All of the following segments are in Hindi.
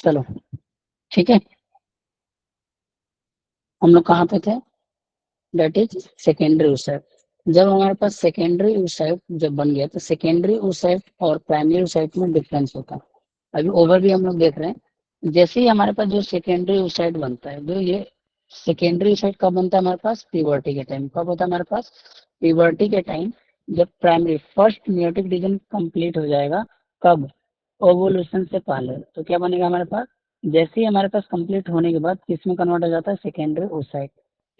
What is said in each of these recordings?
चलो ठीक है, हम लोग कहाँ पे थे, दैट इज सेकेंडरी oocyte। जब हमारे पास सेकेंडरी oocyte जब बन गया तो सेकेंडरी oocyte और प्राइमरी oocyte में डिफरेंस होता है। अभी ओवरव्यू हम लोग देख रहे हैं। जैसे ही हमारे पास जो सेकेंडरी oocyte बनता है, जो ये सेकेंडरी oocyte कब बनता है हमारे पास, प्यूबर्टी के टाइम। कब होता है हमारे पास, प्यूबर्टी के टाइम, जब primary first meiotic division complete हो जाएगा। कब, ओवुलेशन से पहले। तो क्या बनेगा हमारे पास, जैसे ही हमारे पास कंप्लीट होने के बाद किसमें कन्वर्ट हो जाता है, सेकेंडरी oocyte।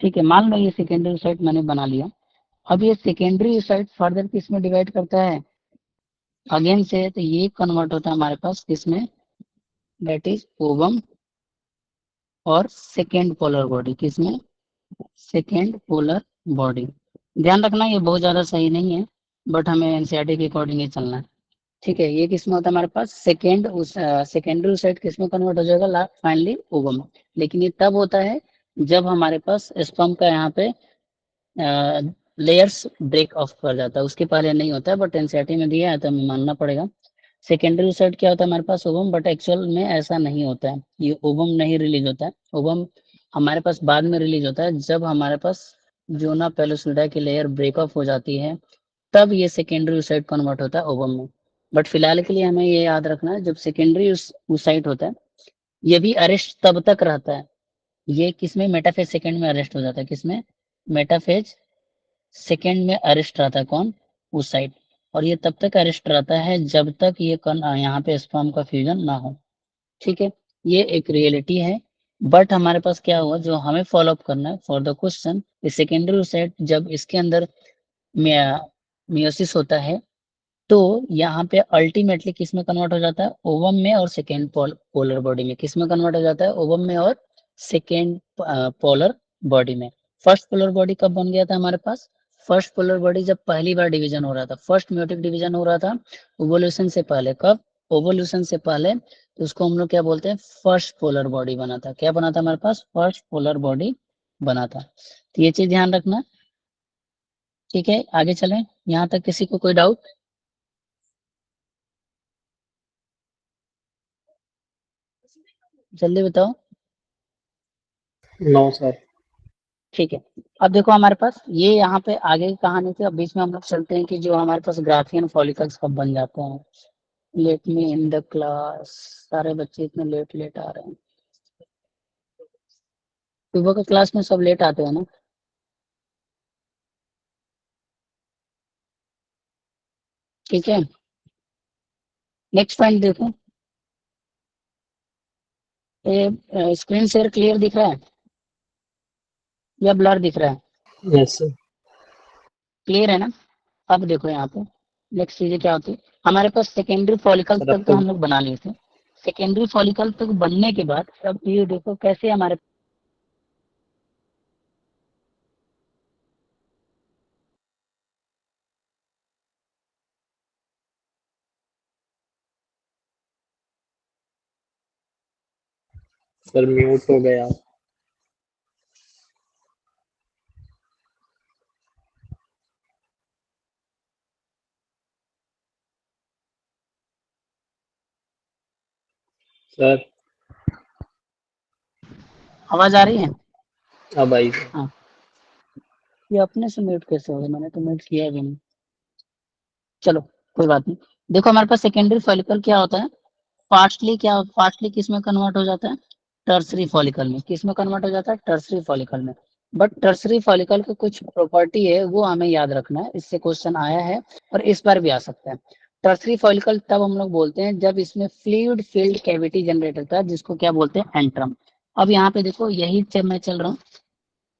ठीक है, मान लो ये सेकेंडरी oocyte मैंने बना लिया। अब ये सेकेंडरी oocyte फर्दर किसमें डिवाइड करता है, अगेन से, तो ये कन्वर्ट होता है हमारे पास किसमें, दैट इज ओवम और सेकेंड पोलर बॉडी। किसमें, सेकेंड पोलर बॉडी। ध्यान रखना ये बहुत ज्यादा सही नहीं है, बट हमें एनसीईआरटी के अकॉर्डिंग ही चलना है। ठीक है, ये किसमें होता है हमारे पास, सेकेंडरी oocyte किसमें कन्वर्ट हो जाएगा फाइनली, ओवम। लेकिन ये तब होता है जब हमारे पास स्पर्म का यहाँ पे लेयर्स ब्रेक ऑफ कर जाता है, उसके पहले नहीं होता है, बट एनसीईआरटी में दिया है तो हमें मानना पड़ेगा। सेकेंडरी oocyte क्या होता है हमारे पास, ओवम, बट एक्चुअल में ऐसा नहीं होता है, ये ओवम नहीं रिलीज होता है। ओवम हमारे पास बाद में रिलीज होता है, जब हमारे पास जोना पेलोसिडा की लेयर ब्रेक ऑफ हो जाती है, तब ये सेकेंडरी oocyte कन्वर्ट होता है ओवम में। बट फिलहाल के लिए हमें ये याद रखना है, जब सेकेंडरी oocyte होता है, ये भी अरेस्ट तब तक रहता है, ये किसमें, मेटाफेज सेकेंड में अरेस्ट हो जाता है। किसमें, मेटाफेज सेकेंड में अरेस्ट रहता है, कौन, oocyte। और ये तब तक अरेस्ट रहता है जब तक ये यहाँ पे स्पर्म का फ्यूजन ना हो। ठीक है, ये एक रियलिटी है। बट हमारे पास क्या हुआ, जो हमें फॉलो अप करना है for the question, secondary oocyte जब इसके अंदर मियोसिस होता है, तो यहाँ पे अल्टीमेटली किस में कन्वर्ट हो जाता है, ओवम में और सेकेंड पोलर बॉडी में। किस में कन्वर्ट हो जाता है, ओवम में और सेकेंड पोलर बॉडी में। फर्स्ट पोलर बॉडी कब बन गया था हमारे पास, फर्स्ट पोलर बॉडी जब पहली बार डिवीजन हो रहा था, फर्स्ट म्यूटिक डिवीजन हो रहा था ओवोल्यूशन से पहले। कब, ओवोल्यूशन से पहले, तो उसको हम लोग क्या बोलते हैं, फर्स्ट पोलर बॉडी बना था। क्या बना था हमारे पास, फर्स्ट पोलर बॉडी बना था। तो ये चीज ध्यान रखना। ठीक है, आगे चलें, यहाँ तक किसी को कोई डाउट, जल्दी बताओ। No sir. ठीक है, अब देखो हमारे पास ये यहाँ पे आगे की कहानी थी। अब बीच में हम लोग चलते हैं कि जो हमारे पास ग्राफियन फॉलिकल्स कब बन जाते हैं। Let me in the class, सारे बच्चे इतने लेट लेट आ रहे हैं। सुबह के क्लास में सब लेट आते हैं ना। ठीक है, नेक्स्ट पॉइंट देखो, ये स्क्रीन शेयर क्लियर दिख रहा है या ब्लर दिख रहा है, यस सर। क्लियर है ना। अब देखो यहाँ पे नेक्स्ट चीजें क्या होती है, हमारे पास सेकेंडरी फॉलिकल सर अब तक तो तो हम लोग बना लिए थे। सेकेंडरी फॉलिकल तक बनने के बाद अब ये देखो कैसे हमारे, सर म्यूट हो गया। सर आवाज आ रही है। अब आई। हाँ, ये अपने से म्यूट कैसे हो गया, मैंने तो म्यूट किया भी नहीं। चलो कोई बात नहीं। देखो हमारे पास सेकेंडरी फॉलिकल क्या होता है, फास्टली किस में कन्वर्ट हो जाता है, टर्सरी फॉलिकल में। किस में कन्वर्ट हो जाता है, टर्सरी फॉलिकल में। बट टर्सरी फॉलिकल की कुछ प्रॉपर्टी है, वो हमें याद रखना है, इससे क्वेश्चन आया है और इस बार भी आ सकता है। टर्सरी फॉलिकल तब हम लोग बोलते हैं जब इसमें फ्लूइड फील्ड कैविटी जनरेट होता है, जिसको क्या बोलते हैं, एंट्रम। अब यहाँ पे देखो यही से मैं चल रहा हूँ।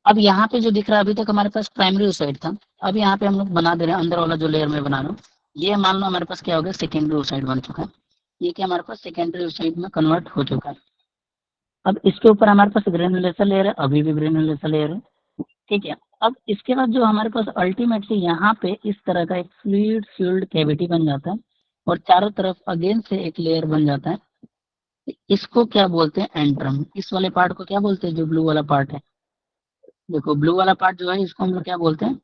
अब यहाँ पे जो दिख रहा है, अभी तक हमारे पास प्राइमरी oocyte था। अब यहाँ पे हम लोग बना दे रहे हैं अंदर वाला जो लेयर में बना रहा हूँ, ये मान लो हमारे पास क्या हो गया, सेकेंडरी oocyte बन चुका है। ये क्या हमारे पास सेकेंडरी oocyte में कन्वर्ट हो चुका है। अब इसके ऊपर हमारे पास ग्रेनुलेशन लेयर है, अभी भी ग्रेनुलेशन लेयर है। ठीक है, अब इसके बाद जो हमारे पास अल्टीमेटली यहाँ पे इस तरह का एक फ्लूइड फील्ड कैविटी बन जाता है और चारों तरफ अगेन से एक लेयर बन जाता है। इसको क्या बोलते हैं, एंट्रम। इस वाले पार्ट को क्या बोलते हैं, जो ब्लू वाला पार्ट है, देखो ब्लू वाला पार्ट जो है, इसको हम लोग क्या बोलते हैं,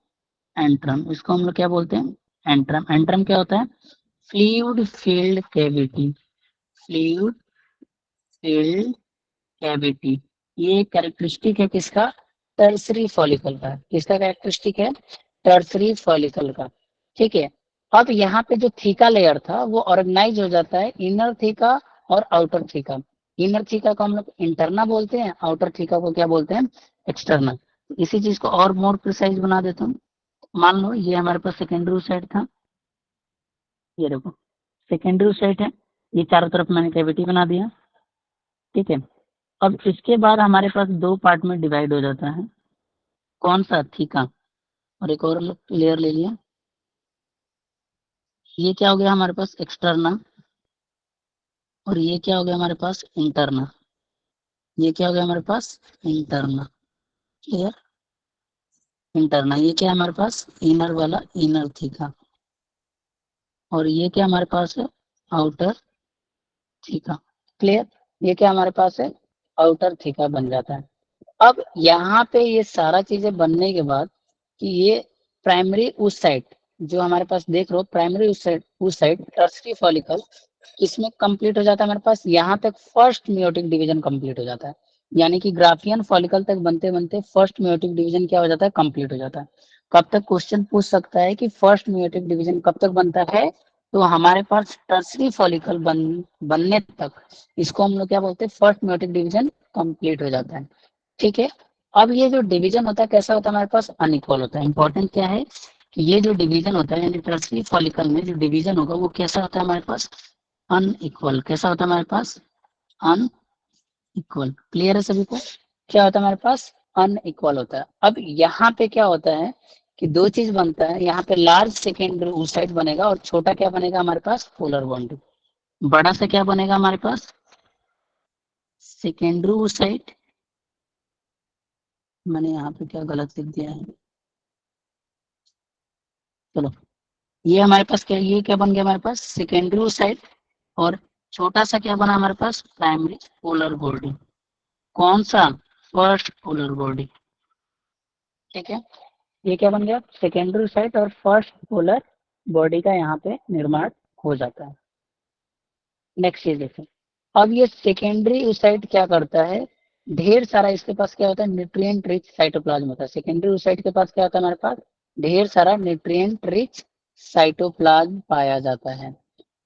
एंट्रम। इसको हम लोग क्या बोलते हैं, एंट्रम। एंट्रम क्या होता है, fluid field cavity. Fluid field cavity, ये कैरेक्टरिस्टिक है किसका? टर्सरी फॉलिकल का। किसका कैरेक्टरिस्टिक है? टर्सरी फॉलिकल का। ठीक है। अब यहाँ पे जो थीका लेयर था वो ऑर्गेनाइज हो जाता है इनर थीका और आउटर थीका। इनर थीका को हम लोग इंटरना बोलते हैं, आउटर थीका को क्या बोलते हैं? एक्सटर्नल। इसी चीज को और मोर प्रिसाइज बना देता हूँ। मान लो ये हमारे पास सेकेंडरी साइड था, ये देखो सेकेंडरी साइड है, ये चारों तरफ मैंने कैविटी बना दिया। ठीक है। अब इसके बाद हमारे पास दो पार्ट में डिवाइड हो जाता है। कौन सा? थीका। और एक और लेयर ले लिया। ये क्या हो गया हमारे पास? एक्सटर्नल। और ये क्या हो गया हमारे पास? इंटरनल। ये क्या हो गया हमारे पास? इंटरनल। क्लियर? इंटरनल। ये क्या है हमारे पास? इनर वाला, इनर थीका। और ये क्या हमारे पास है? Outer theca. क्लियर? ये क्या हमारे पास है? आउटर थीका बन जाता है। अब यहाँ पे ये सारा चीजें बनने के बाद कि ये प्राइमरी उस साइड, जो हमारे पास देख रहे हो प्राइमरी उस साइड टर्सरी फॉलिकल, इसमें कंप्लीट हो जाता है हमारे पास। यहाँ तक फर्स्ट मियोटिक डिवीजन कंप्लीट हो जाता है। यानी कि ग्राफियन फॉलिकल तक बनते बनते फर्स्ट मियोटिक डिवीजन क्या हो जाता है? कंप्लीट हो जाता है। कब तक क्वेश्चन पूछ सकता है कि फर्स्ट मियोटिक डिवीजन कब तक बनता है? तो हमारे पास टर्सरी फॉलिकल बनने तक इसको हम लोग क्या बोलते हैं? फर्स्ट मियोटिक डिवीजन कंप्लीट हो जाता है। ठीक है। अब ये जो डिवीजन होता है कैसा होता है हमारे पास? अनइक्वल होता है। इंपॉर्टेंट क्या है कि ये जो डिवीजन होता है यानी टर्सरी फॉलिकल में जो डिवीजन होगा वो कैसा होता है हमारे पास? अनइक्वल। कैसा होता है हमारे पास? अनइक्वल। क्लियर है सभी को? क्या होता है हमारे पास? अनइक्वल होता है। अब यहाँ पे क्या होता है कि दो चीज बनता है। यहाँ पे लार्ज सेकेंडरी उस साइड बनेगा और छोटा क्या बनेगा हमारे पास? Polar bond. बड़ा सा क्या बनेगा हमारे पास? सेकेंडरी उस साइड। मैंने यहाँ पे क्या गलत लिख दिया है? चलो, ये हमारे पास क्या, ये क्या बन गया हमारे पास? Secondary side. और छोटा सा क्या बना हमारे पास? Primary polar body. कौन सा? First polar body. ठीक है। ये क्या बन गया? सेकेंडरी साइड और फर्स्ट पोलर बॉडी का यहाँ पे निर्माण हो जाता है। नेक्स्ट चीज देखो। अब ये सेकेंडरी साइड क्या करता है? ढेर सारा इसके पास क्या होता है? न्यूट्रिएंट रिच साइटोप्लाज्म होता है। सेकेंडरी साइड के पास क्या होता है हमारे पास? ढेर सारा न्यूट्रिएंट रिच साइटोप्लाज्म पाया जाता है।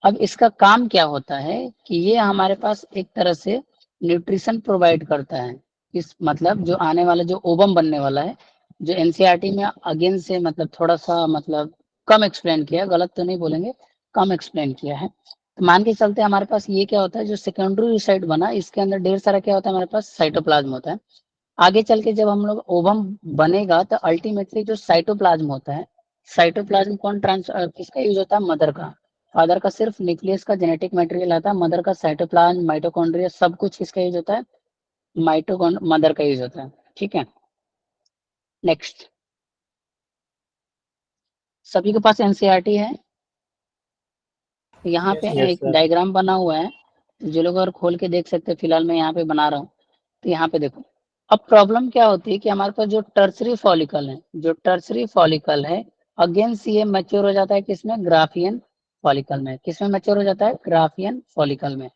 अब इसका काम क्या होता है कि ये हमारे पास एक तरह से न्यूट्रिशन प्रोवाइड करता है। इस मतलब जो आने वाला जो ओवम बनने वाला है, जो एनसीईआरटी में अगेन से मतलब थोड़ा सा मतलब कम एक्सप्लेन किया, गलत तो नहीं बोलेंगे, कम एक्सप्लेन किया है। तो मान के चलते हमारे पास ये क्या होता है, जो सेकेंडरी साइट बना इसके अंदर ढेर सारा क्या होता है हमारे पास? साइटोप्लाज्म होता है। आगे चल के जब हम लोग ओवम बनेगा तो अल्टीमेटली जो साइटोप्लाज्म होता है, साइटोप्लाज्म कौन किसका यूज होता है? मदर का। फादर का सिर्फ न्यूक्लियस का जेनेटिक मटेरियल आता है, मदर का साइटोप्लाज्म माइटोकॉन्ड्रिया सब कुछ किसका यूज होता है? माइटोकॉन मदर का यूज होता है। ठीक है। नेक्स्ट, सभी के पास एनसीईआरटी है। यहाँ पे यस एक सर। डायग्राम बना हुआ है, जो लोग अगर खोल के देख सकते हैं, फिलहाल मैं यहाँ पे बना रहा हूँ। तो यहाँ पे देखो, अब प्रॉब्लम क्या होती है कि हमारे पास जो टर्सरी फॉलिकल है, जो टर्सरी फॉलिकल है अगेंस्ट ये मैच्योर हो जाता है किसमें? ग्राफियन फॉलिकल में। किसमें मैच्योर हो जाता है? ग्राफियन फॉलिकल में।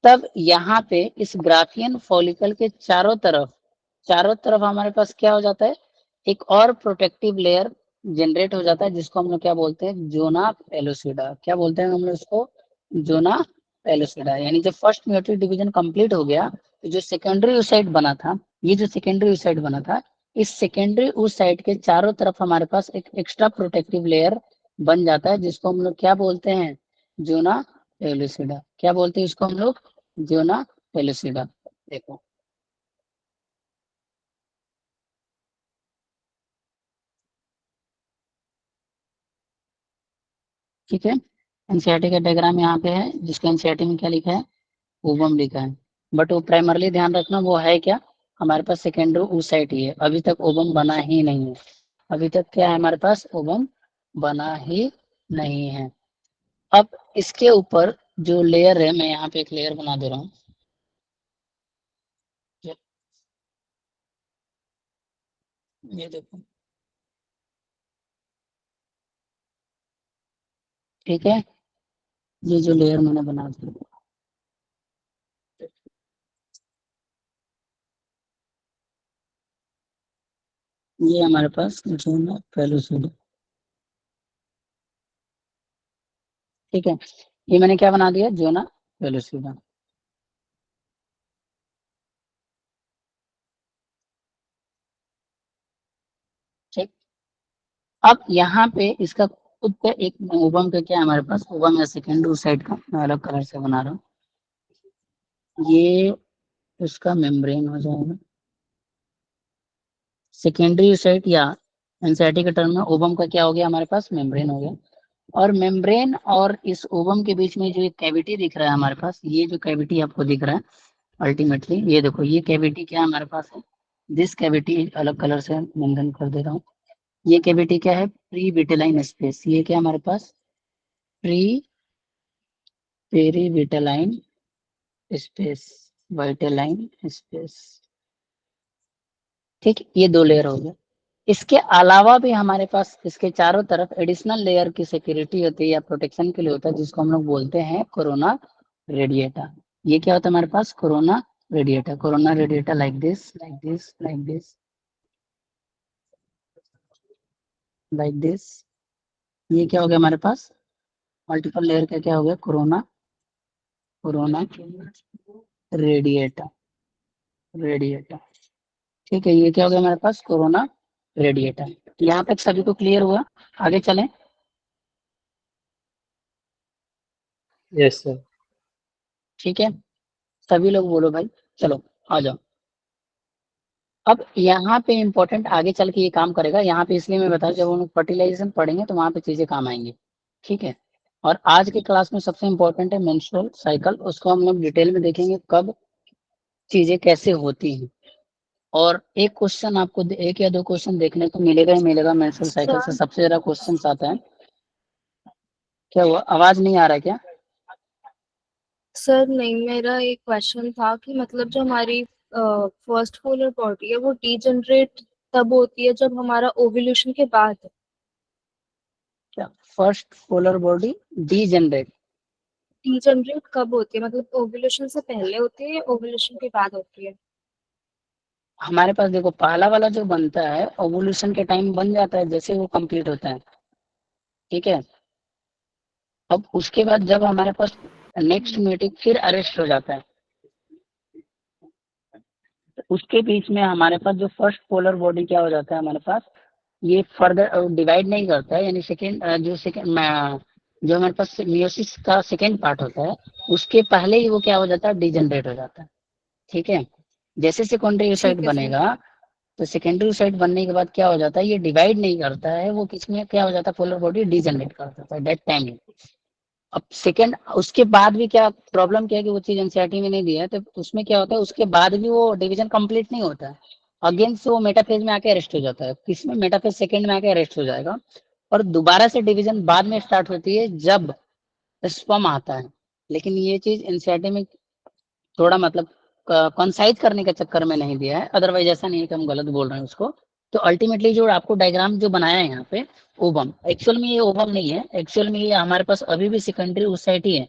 तब यहाँ पे इस ग्राफियन फॉलिकल के चारों तरफ हमारे पास क्या हो जाता है? एक और प्रोटेक्टिव लेयर जनरेट हो जाता है, जिसको हम लोग क्या बोलते हैं? Zona pellucida. क्या बोलते हैं हम लोग इसको? Zona pellucida. यानी जब फर्स्ट म्यूटेट डिवीजन कंप्लीट हो गया तो जो सेकेंडरी oocyte बना था, ये जो सेकेंडरी oocyte बना था, इस सेकेंडरी oocyte के चारों तरफ हमारे पास एक एक्स्ट्रा प्रोटेक्टिव लेयर बन जाता है, जिसको हम लोग क्या बोलते हैं? Zona pellucida. क्या बोलते हैं इसको हम लोग? Zona pellucida. देखो, ठीक है। एनसीईआरटी का डायग्राम यहाँ पे है, जिसको एनसीईआरटी में क्या लिखा है? ओवम लिखा है। बट वो प्राइमरली ध्यान रखना वो है क्या? हमारे पास सेकेंडरी oocyte ही है, अभी तक ओवम बना ही नहीं है। अभी तक क्या है हमारे पास? ओवम बना ही नहीं है। अब इसके ऊपर जो लेयर है, मैं यहाँ पे एक लेयर बना दे रहा हूँ। ये देखो, ठीक है। ये जो लेयर मैंने बना दी, ये हमारे पास जोना पेलुसिडा, ठीक है। ये मैंने क्या बना दिया, जोना पेलुसिडा। ठीक। अब यहाँ पे इसका खुद का एक ओबम का क्या है हमारे पास, ओबम या सेकेंडरी साइड का, मैं अलग कलर से बना रहा हूँ। ये उसका मेम्ब्रेन हो जाएगा, सेकेंडरी साइड या एनसीईआरटी के टर्म में ओबम का क्या हो गया हमारे पास, मेम्ब्रेन हो गया। और मेम्ब्रेन और इस ओवम के बीच में जो एक कैविटी दिख रहा है हमारे पास, ये जो कैविटी आपको दिख रहा है अल्टीमेटली, ये देखो ये कैविटी क्या हमारे पास है, दिस कैविटी अलग कलर से मेंशन कर दे रहा हूँ। ये कैविटी क्या है, प्री विटेलाइन स्पेस, ये क्या हमारे पास, प्री पेरीविटेलाइन स्पेस, विटेलाइन स्पेस। ठीक, ये दो लेयर हो गए। इसके अलावा भी हमारे पास इसके चारों तरफ एडिशनल लेयर की सिक्योरिटी होती है या प्रोटेक्शन के लिए होता है, जिसको हम लोग बोलते हैं कोरोना रेडिएटा। ये क्या होता है हमारे पास, corona radiata. Corona radiata like this, like this, like this, like this. ये क्या हो गया हमारे पास, मल्टीपल लेयर का क्या हो गया, कोरोना, कोरोना रेडिएटा, रेडिएटा। ठीक है, ये क्या हो गया हमारे पास, कोरोना रेडिएटा। यहाँ तक सभी को क्लियर हुआ, आगे चलें। Yes sir. ठीक है, सभी लोग बोलो भाई, चलो आ जाओ। अब यहाँ पे इम्पोर्टेंट आगे चल के ये काम करेगा, यहाँ पे इसलिए मैं बता, जब हम लोग फर्टिलाइजेशन पढ़ेंगे तो वहां पे चीजें काम आएंगी। ठीक है, और आज के क्लास में सबसे इम्पोर्टेंट है मेंस्ट्रुअल साइकिल, उसको हम लोग डिटेल में देखेंगे कब चीजें कैसे होती हैं। और एक क्वेश्चन आपको एक या दो क्वेश्चन देखने को मिलेगा ही मिलेगा मेंस्ट्रुअल साइकिल से, सर सबसे ज्यादा क्वेश्चन आता है। क्या हुआ, आवाज नहीं आ रहा क्या? सर नहीं, मेरा एक क्वेश्चन था कि मतलब जो हमारी फर्स्ट पोलर बॉडी है वो डीजनरेट तब होती है जब हमारा ओव्यूलेशन के बाद। क्या first polar body degenerate, degenerate कब होती है, मतलब ओव्यूलेशन से पहले होती है, ओव्यूलेशन के बाद होती है? हमारे पास देखो पहला वाला जो बनता है ओवुलेशन के टाइम बन जाता है जैसे वो कंप्लीट होता है। ठीक है, अब उसके बाद जब हमारे पास नेक्स्ट मीटिंग फिर अरेस्ट हो जाता है, तो उसके बीच में हमारे पास जो फर्स्ट पोलर बॉडी क्या हो जाता है हमारे पास, ये फर्दर डिवाइड नहीं करता है, यानी सेकेंड जो सेकेंड जो हमारे पास मियोसिस का सेकेंड पार्ट होता है, उसके पहले ही वो क्या हो जाता है, डिजनरेट हो जाता है। ठीक है, जैसे सेकेंडरी साइट ठीक है सर। बनेगा, तो सेकेंडरी साइट बनने के बाद क्या हो जाता है, ये डिवाइड नहीं करता है, वो किसमें क्या हो जाता है, पोलर बॉडी डिजनरेट कर देता है दैट टाइम। अब सेकेंड उसके बाद भी क्या प्रॉब्लम क्या है कि वो चीज एनसीईआरटी में नहीं दिया है, तो उसमें क्या होता है उसके बाद भी वो डिवीजन कंप्लीट नहीं होता है, अगेन से वो मेटाफेज में आके अरेस्ट हो जाता है, किसमें, मेटाफेज सेकेंड में आके अरेस्ट हो जाएगा। और दोबारा से डिवीजन बाद में स्टार्ट होती है जब स्पर्म आता है। लेकिन ये चीज एनसीईआरटी में थोड़ा मतलब कंसाइज करने के चक्कर में नहीं दिया है, अदरवाइज ऐसा नहीं है कि हम गलत बोल रहे हैं उसको। तो अल्टीमेटली जो आपको डायग्राम जो बनाया है यहाँ पे, ओबम, एक्चुअल में ये ओबम नहीं है, एक्चुअल में ये हमारे पास अभी भी सेकेंडरी ओसाइटी है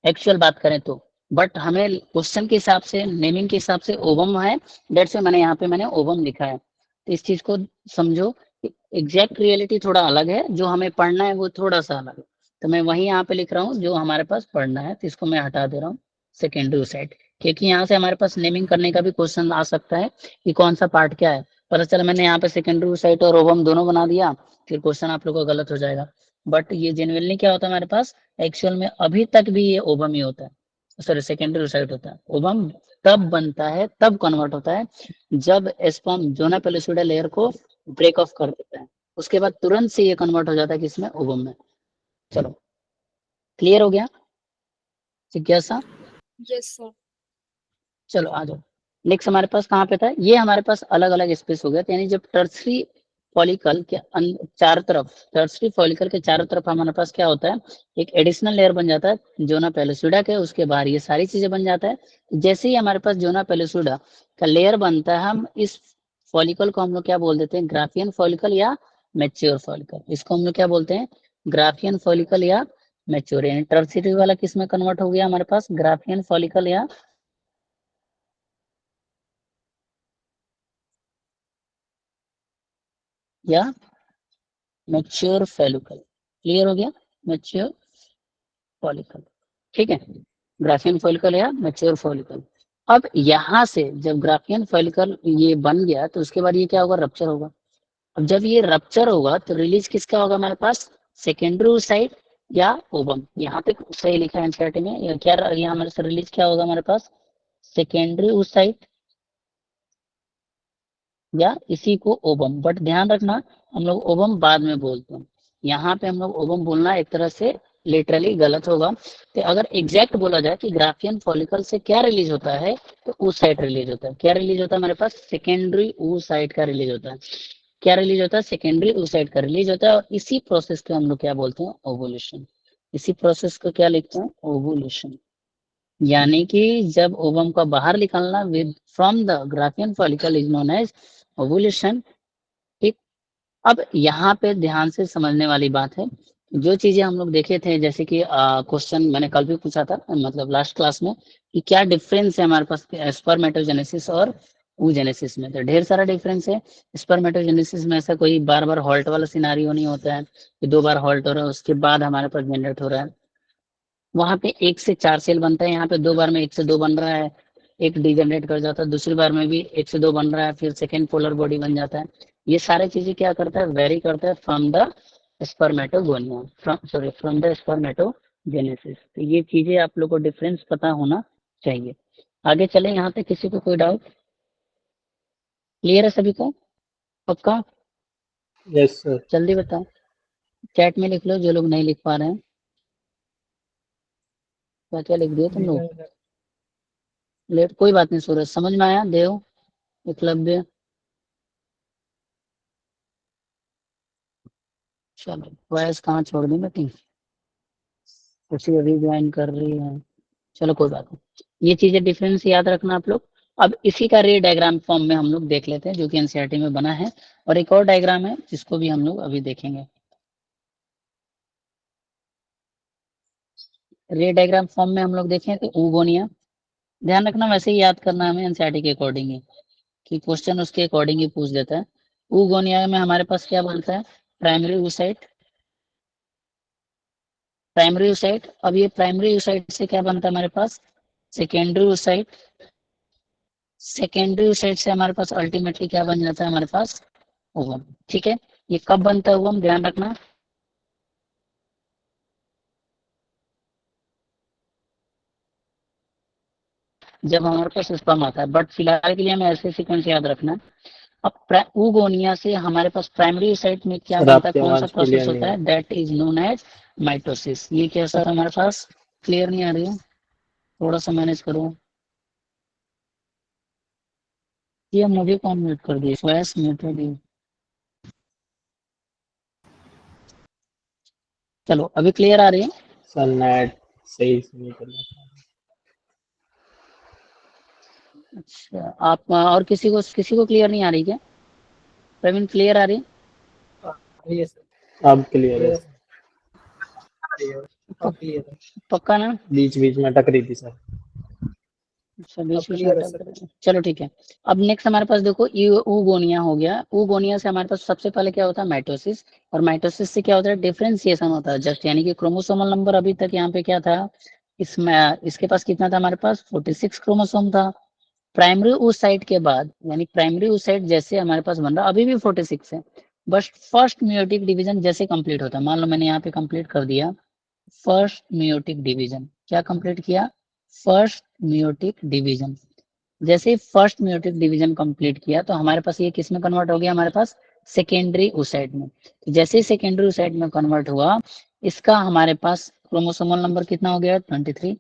एक्चुअल बात करें तो। बट हमें क्वेश्चन के हिसाब से, नेमिंग के हिसाब से ओबम है, डेट से मैंने यहाँ पे मैंने ओबम लिखा है, तो इस चीज को समझो। एग्जैक्ट रियलिटी थोड़ा अलग है, जो हमें पढ़ना है वो थोड़ा सा अलग है। तो मैं वही यहाँ पे लिख रहा हूँ जो हमारे पास पढ़ना है, तो इसको मैं हटा दे रहा हूँ सेकेंडरी साइड, क्योंकि यहाँ से हमारे पास नेमिंग करने का भी क्वेश्चन आ सकता है कि कौन सा पार्ट क्या है। पता चला मैंने यहाँ पे सेकेंडरी साइट और ओबम दोनों बना दिया, फिर क्वेश्चन आप लोग का गलत हो जाएगा। बट ये जेनुअनली क्या होता है हमारे पास, एक्चुअल में अभी तक भी ये ओबम ही होता है, सॉरी सेकेंडरी साइट होता है। ओबम तब बनता है, तब कन्वर्ट होता है जब स्पर्म जोना पेलोसिडा लेयर को ब्रेक ऑफ कर देता है, उसके बाद तुरंत से ये कन्वर्ट हो जाता है किसमें, ओवम में। चलो क्लियर हो गया जिज्ञासा? Yes sir. चलो आ जाओ। नेक्स्ट हमारे पास कहाँ पे था, ये हमारे पास अलग अलग स्पेस हो गया, यानी जब टर्सरी फॉलिकल के चारों तरफ, टर्सरी फॉलिकल के चारों तरफ हमारे पास क्या होता है, एक एडिशनल लेयर बन जाता है जोना पेलोसिडा के, उसके बाहर ये सारी चीजें बन जाता है। जैसे ही हमारे पास जोना पेलोसिडा का लेयर बनता है, हम इस फॉलिकल को हम लोग क्या बोल देते हैं, ग्राफियन फॉलिकल या मैच्योर फॉलिकल। इसको हम लोग क्या बोलते हैं, ग्राफियन फॉलिकल या मैच्योर। यानी टर्सरी वाला किस में कन्वर्ट हो गया हमारे पास, ग्राफियन फॉलिकल या या मैच्योर फॉलिकल। क्लियर हो गया, मैच्योर फॉलिकल, ठीक है, ग्राफियन फॉलिकल या मैच्योर फॉलिकल। अब यहाँ से जब ग्राफियन फॉलिकल ये बन गया तो उसके बाद ये क्या होगा, रप्चर होगा। अब जब ये रप्चर होगा तो रिलीज किसका होगा हमारे पास, सेकेंडरी oocyte या ओवम। यहाँ पे सही लिखा है एनसीईआरटी में, या क्या यहाँ हमारे से रिलीज क्या होगा हमारे पास, सेकेंडरी oocyte या इसी को ओवम। बट ध्यान रखना हम लोग ओवम बाद में बोलते हैं, यहाँ पे हम लोग ओवम बोलना एक तरह से लिटरली गलत होगा। तो अगर एग्जैक्ट बोला जाए कि ग्राफियन फॉलिकल से क्या रिलीज होता है तो oocyte रिलीज होता है। क्या रिलीज होता है हमारे पास, सेकेंडरी oocyte का रिलीज होता है। क्या रिलीज होता है, सेकेंडरी oocyte का रिलीज होता है। और इसी प्रोसेस को हम लोग क्या बोलते हैं, ओवुलेशन। इसी प्रोसेस को क्या लिखते हैं, ओवुलेशन। यानी कि जब ओवम का बाहर निकलना with from the Graafian follicle is known as ovulation. ठीक, अब यहाँ पे ध्यान से समझने वाली बात है, जो चीजें हम लोग देखे थे, जैसे कि क्वेश्चन मैंने कल भी पूछा था, मतलब लास्ट क्लास में, कि क्या डिफरेंस है हमारे पास स्पर्मेटोजेनेसिस और oogenesis में। तो ढेर सारा डिफरेंस है। स्पर्मेटोजेनेसिस में ऐसा कोई बार बार हॉल्ट वाला सिनारियो नहीं होता है कि 2 बार हॉल्ट हो रहा है उसके बाद हमारे पास जनरेट हो रहा है। वहां पे 1 से 4 सेल बनता है, यहाँ पे 2 बार में 1 से 2 बन रहा है, एक डिजनरेट कर जाता है, दूसरी बार में भी 1 से 2 बन रहा है, फिर सेकेंड पोलर बॉडी बन जाता है। ये सारे चीजें क्या करता है, वेरी करता है from the spermatogonia, from the spermatogenesis. तो ये चीजें आप लोग को डिफरेंस पता होना चाहिए। आगे चले, यहाँ पे किसी को कोई डाउट, क्लियर है सभी को, पक्का, यस सर। जल्दी बताओ, चैट में लिख लो जो लोग नहीं लिख पा रहे हैं। क्या क्या लिख दिए तुम लोग, लेट कोई बात नहीं, सूरज समझ में आया, देव, एकलव्य, चलो वॉइस कहाँ छोड़ दी बेटी, उसी अभी ज्वाइन कर रही है, चलो कोई बात नहीं। ये चीजें डिफरेंस याद रखना आप लोग। अब इसी का रे डायग्राम फॉर्म में हम लोग देख लेते हैं, जो कि एनसीईआरटी में बना है, और एक और डायग्राम है जिसको भी हम लोग अभी देखेंगे। रे डायग्राम फॉर्म में हम लोग देखें तो ऊगोनिया, ध्यान रखना वैसे ही याद करना हमें एनसीईआरटी के अकॉर्डिंग ही, कि क्वेश्चन उसके अकॉर्डिंग ही पूछ देता है। ऊगोनिया में हमारे पास क्या बनता है, प्राइमरी oocyte, प्राइमरी oocyte। अब ये प्राइमरी oocyte से क्या बनता है हमारे पास, सेकेंडरी oocyte, सेकेंडरी oocyte से हमारे पास अल्टीमेटली क्या बन जाता है हमारे पास, ओवम। ठीक है, ये कब बनता है ओवम, ध्यान रखना, जब हमारे पास स्पर्म आता है। बट फिलहाल के लिए हमें ऐसे सीक्वेंस याद रखना है। अब ऊगोनिया से हमारे पास प्राइमरी साइट में क्या सर बनता है, आपकी कौन सा आवाज प्रोसेस क्लियर होता नहीं है, है। That is known as mitosis. ये कैसा था हमारे पास, क्लियर नहीं आ रही है, थोड़ा सा मैनेज करो। ये मुझे कौन म्यूट कर दिया, वॉइस म्यूट हो गई। चलो अभी क्लियर आ रही है। सर नेट सही से नहीं कर रहा। अच्छा, आप और किसी को क्लियर नहीं आ रही क्या, प्रवीण क्लियर आ रही है, अब क्लियर है सर। पक्का ना, बीच बीच में अटक रही थी सर। अच्छा बीच बीच में अटक रहे हैं। चलो ठीक है। अब नेक्स्ट हमारे पास देखो ऊगोनिया हो गया। ऊगोनिया से हमारे पास सबसे पहले क्या होता है, माइटोसिस। और माइटोसिस से क्या होता है, डिफरेंशिएशन होता है जस्ट, यानी कि क्रोमोसोमल नंबर अभी तक यहाँ पे क्या था, इसमें इसके पास कितना था हमारे पास, 46 क्रोमोसोम था। प्राइमरी oocyte के बाद, यानी प्राइमरी oocyte जैसे हमारे पास बन रहा, अभी भी 46 है, बस फर्स्ट मियोटिक डिवीजन जैसे कंप्लीट होता है, मान लो मैंने यहाँ पे कंप्लीट कर दिया फर्स्ट मियोटिक डिवीजन, क्या कंप्लीट किया, फर्स्ट मियोटिक डिवीजन। जैसे ही फर्स्ट मियोटिक डिवीजन कंप्लीट किया तो हमारे पास ये किस में कन्वर्ट हो गया, हमारे पास सेकेंडरी oocyte में। तो जैसे ही सेकेंडरी oocyte में कन्वर्ट हुआ, इसका हमारे पास क्रोमोसोमल नंबर कितना हो गया, 23।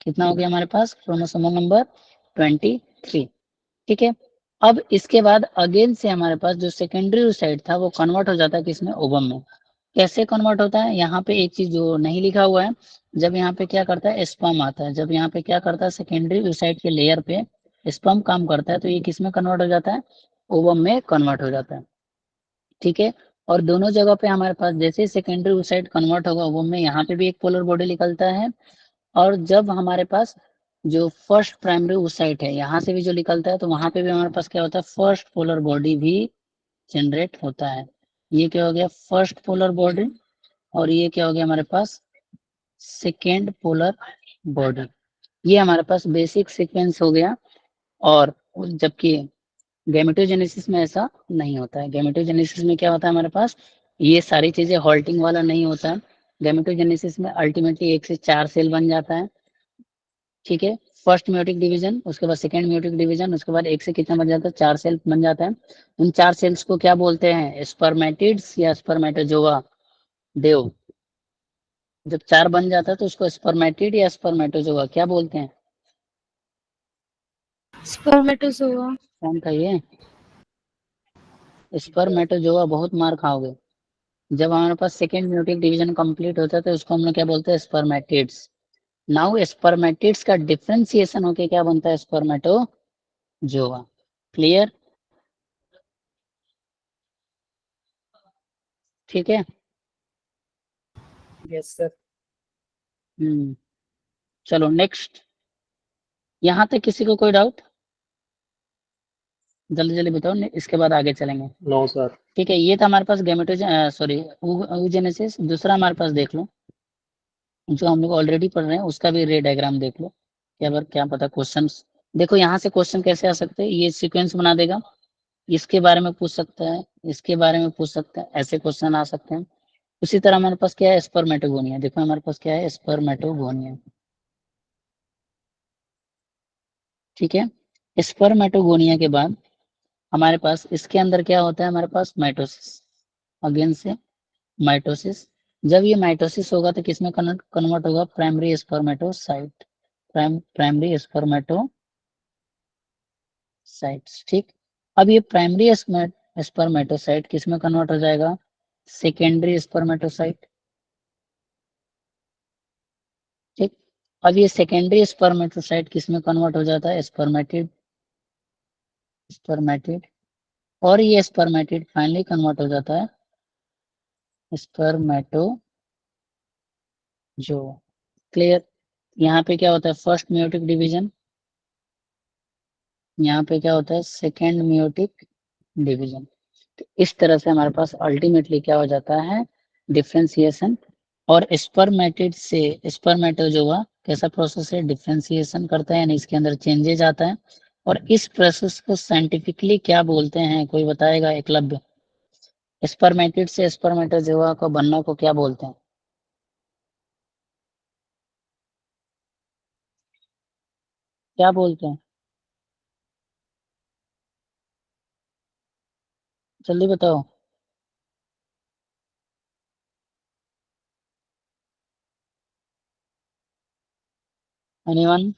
कितना हो गया हमारे पास, क्रोमोसोमल नंबर 23। ठीक है, अब इसके बाद अगेन से हमारे पास जो सेकेंडरी oocyte था वो कन्वर्ट हो जाता है किसमें, ओवम में। कैसे कन्वर्ट होता है, यहाँ पे एक चीज जो नहीं लिखा हुआ है, जब यहाँ पे क्या करता है, स्पर्म आता है, जब यहाँ पे क्या करता है, सेकेंडरी oocyte के लेयर पे स्पर्म काम करता है, तो ये किस में कन्वर्ट हो जाता है, ओवम में कन्वर्ट हो जाता है। ठीक है, और दोनों जगह पे हमारे पास जैसे सेकेंडरी oocyte कन्वर्ट होगा ओवम में, यहाँ पे भी एक पोलर बॉडी निकलता है। और जब हमारे पास जो फर्स्ट प्राइमरी oocyte है, यहाँ से भी जो निकलता है, तो वहां पे भी हमारे पास क्या होता है, फर्स्ट पोलर बॉडी भी जनरेट होता है। ये क्या हो गया, फर्स्ट पोलर बॉडी, और ये क्या हो गया हमारे पास, सेकेंड पोलर बॉडी। ये हमारे पास बेसिक सीक्वेंस हो गया। और जबकि गैमेटोजेनेसिस में ऐसा नहीं होता है। गैमेटोजेनेसिस में क्या होता है हमारे पास, ये सारी चीजें हॉल्टिंग वाला नहीं होता है। गैमेटोजेनेसिस में अल्टीमेटली 1 से 4 सेल बन जाता है, ठीक है। फर्स्ट म्यूटिक डिवीजन, उसके बाद सेकेंड म्यूटिक डिवीजन, उसके बाद 1 से कितना बन जाता है, 4 सेल बन जाता है। उन 4 सेल्स को क्या बोलते हैं, स्पर्मेटिड्स या स्पर्मेटोजोआ, देव। जब 4 बन जाता है तो उसको स्पर्मेटिड या स्पर्मेटोजोआ क्या बोलते हैं, स्पर्मेटोजोआ। कौन कहिए, स्पर्मेटोजोआ। बहुत मार खाओगे। जब हमारे पास सेकेंड म्यूटिक डिवीजन कंप्लीट होता है तो उसको हम लोग क्या बोलते हैं, स्पर्मेटिड्स। नाउ स्पर्मेटिड्स का डिफरेंशिएशन होके क्या बनता है, स्पर्मेटोजोआ। क्लियर, ठीक है। Yes sir. चलो नेक्स्ट, यहाँ तक किसी को कोई डाउट, जल्दी जल्दी बताओ, इसके बाद आगे चलेंगे। No sir. ठीक है, ये था हमारे पास सॉरी oogenesis। दूसरा हमारे पास देख लो, जो हम लोग ऑलरेडी पढ़ रहे हैं उसका भी रे डायग्राम देख लो। क्या पता क्वेश्चंस, देखो यहाँ से क्वेश्चन कैसे आ सकते हैं, ये सीक्वेंस बना देगा, इसके बारे में पूछ सकता है, इसके बारे में पूछ सकता है, ऐसे क्वेश्चन आ सकते हैं। उसी तरह हमारे पास क्या है, स्पर्मेटोगोनिया। देखो हमारे पास क्या है, स्पर्मेटोगोनिया, ठीक है। स्पर्मेटोगोनिया के बाद हमारे पास इसके अंदर क्या होता है, हमारे पास माइटोसिस, अगेन से माइटोसिस। जब ये माइटोसिस होगा तो किसमें कन्वर्ट होगा, प्राइमरी स्पर्मेटोसाइट, प्राइमरी स्पर्मेटोसाइट्स, ठीक। अब ये प्राइमरी स्पर्मेटोसाइट किसमें कन्वर्ट हो जाएगा, सेकेंडरी स्पर्मेटोसाइट, ठीक। अब ये सेकेंडरी स्पर्मेटोसाइट किसमें कन्वर्ट हो जाता है, स्पर्मेटिड, स्पर्मेटिड। और ये स्पर्मेटिड फाइनली कन्वर्ट हो जाता है स्पर्मेटोजो। क्लियर। यहाँ पे क्या होता है, फर्स्ट म्यूटिक डिवीजन, यहाँ पे क्या होता है, सेकेंड म्यूटिक डिवीजन। तो इस तरह से हमारे पास अल्टीमेटली क्या हो जाता है, डिफ्रेंसिएशन। और स्पर्मेटिड से स्पर्मेटोजोआ कैसा प्रोसेस है, डिफ्रेंसिएशन करता है, यानी इसके अंदर चेंजेज आता है। और इस प्रोसेस को साइंटिफिकली क्या बोलते हैं, कोई बताएगा, एकलव्य। स्पर्मेटिड से स्पर्मेटोजोआ को बनना को क्या बोलते हैं, क्या बोलते हैं, जल्दी बताओ। Anyone,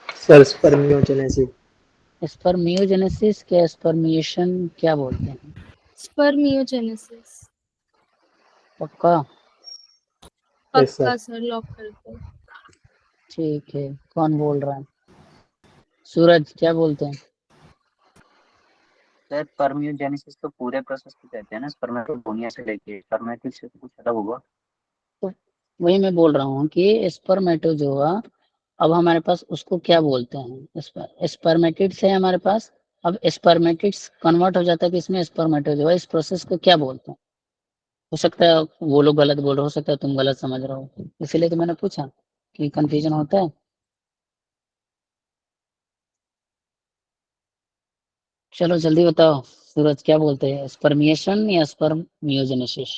sir spermiogenesis. स्पर्मियोजेनेसिस क्या, स्पर्मिएशन क्या बोलते हैं, स्पर्मियोजेनेसिस। पक्का, यस सर। पक्का सर, लॉक कर दो। ठीक है। कौन बोल रहा है, सूरज क्या बोलते हैं, सर स्पर्मियोजेनेसिस तो पूरे प्रोसेस को कहते हैं ना, स्पर्मेटोगोनिया से लेके स्पर्मेटिड से कुछ अलग होगा। तो वही मैं बोल रहा हूँ कि स्पर्मेटोजोआ, अब हमारे पास उसको क्या बोलते हैं, स्पर्मेटिड्स है हमारे पास। अब स्पर्मेटिड्स कन्वर्ट हो जाता है कि इसमें स्पर्मेटोजोआ, इस प्रोसेस को क्या बोलते हैं। हो सकता है वो लोग गलत बोल रहे हो सकता है तुम गलत समझ रहे हो, इसीलिए तो मैंने पूछा कि कंफ्यूजन होता है। चलो जल्दी बताओ, सूरज क्या बोलते हैं, स्पर्मिएशन या स्पर्मियोजेनेसिस।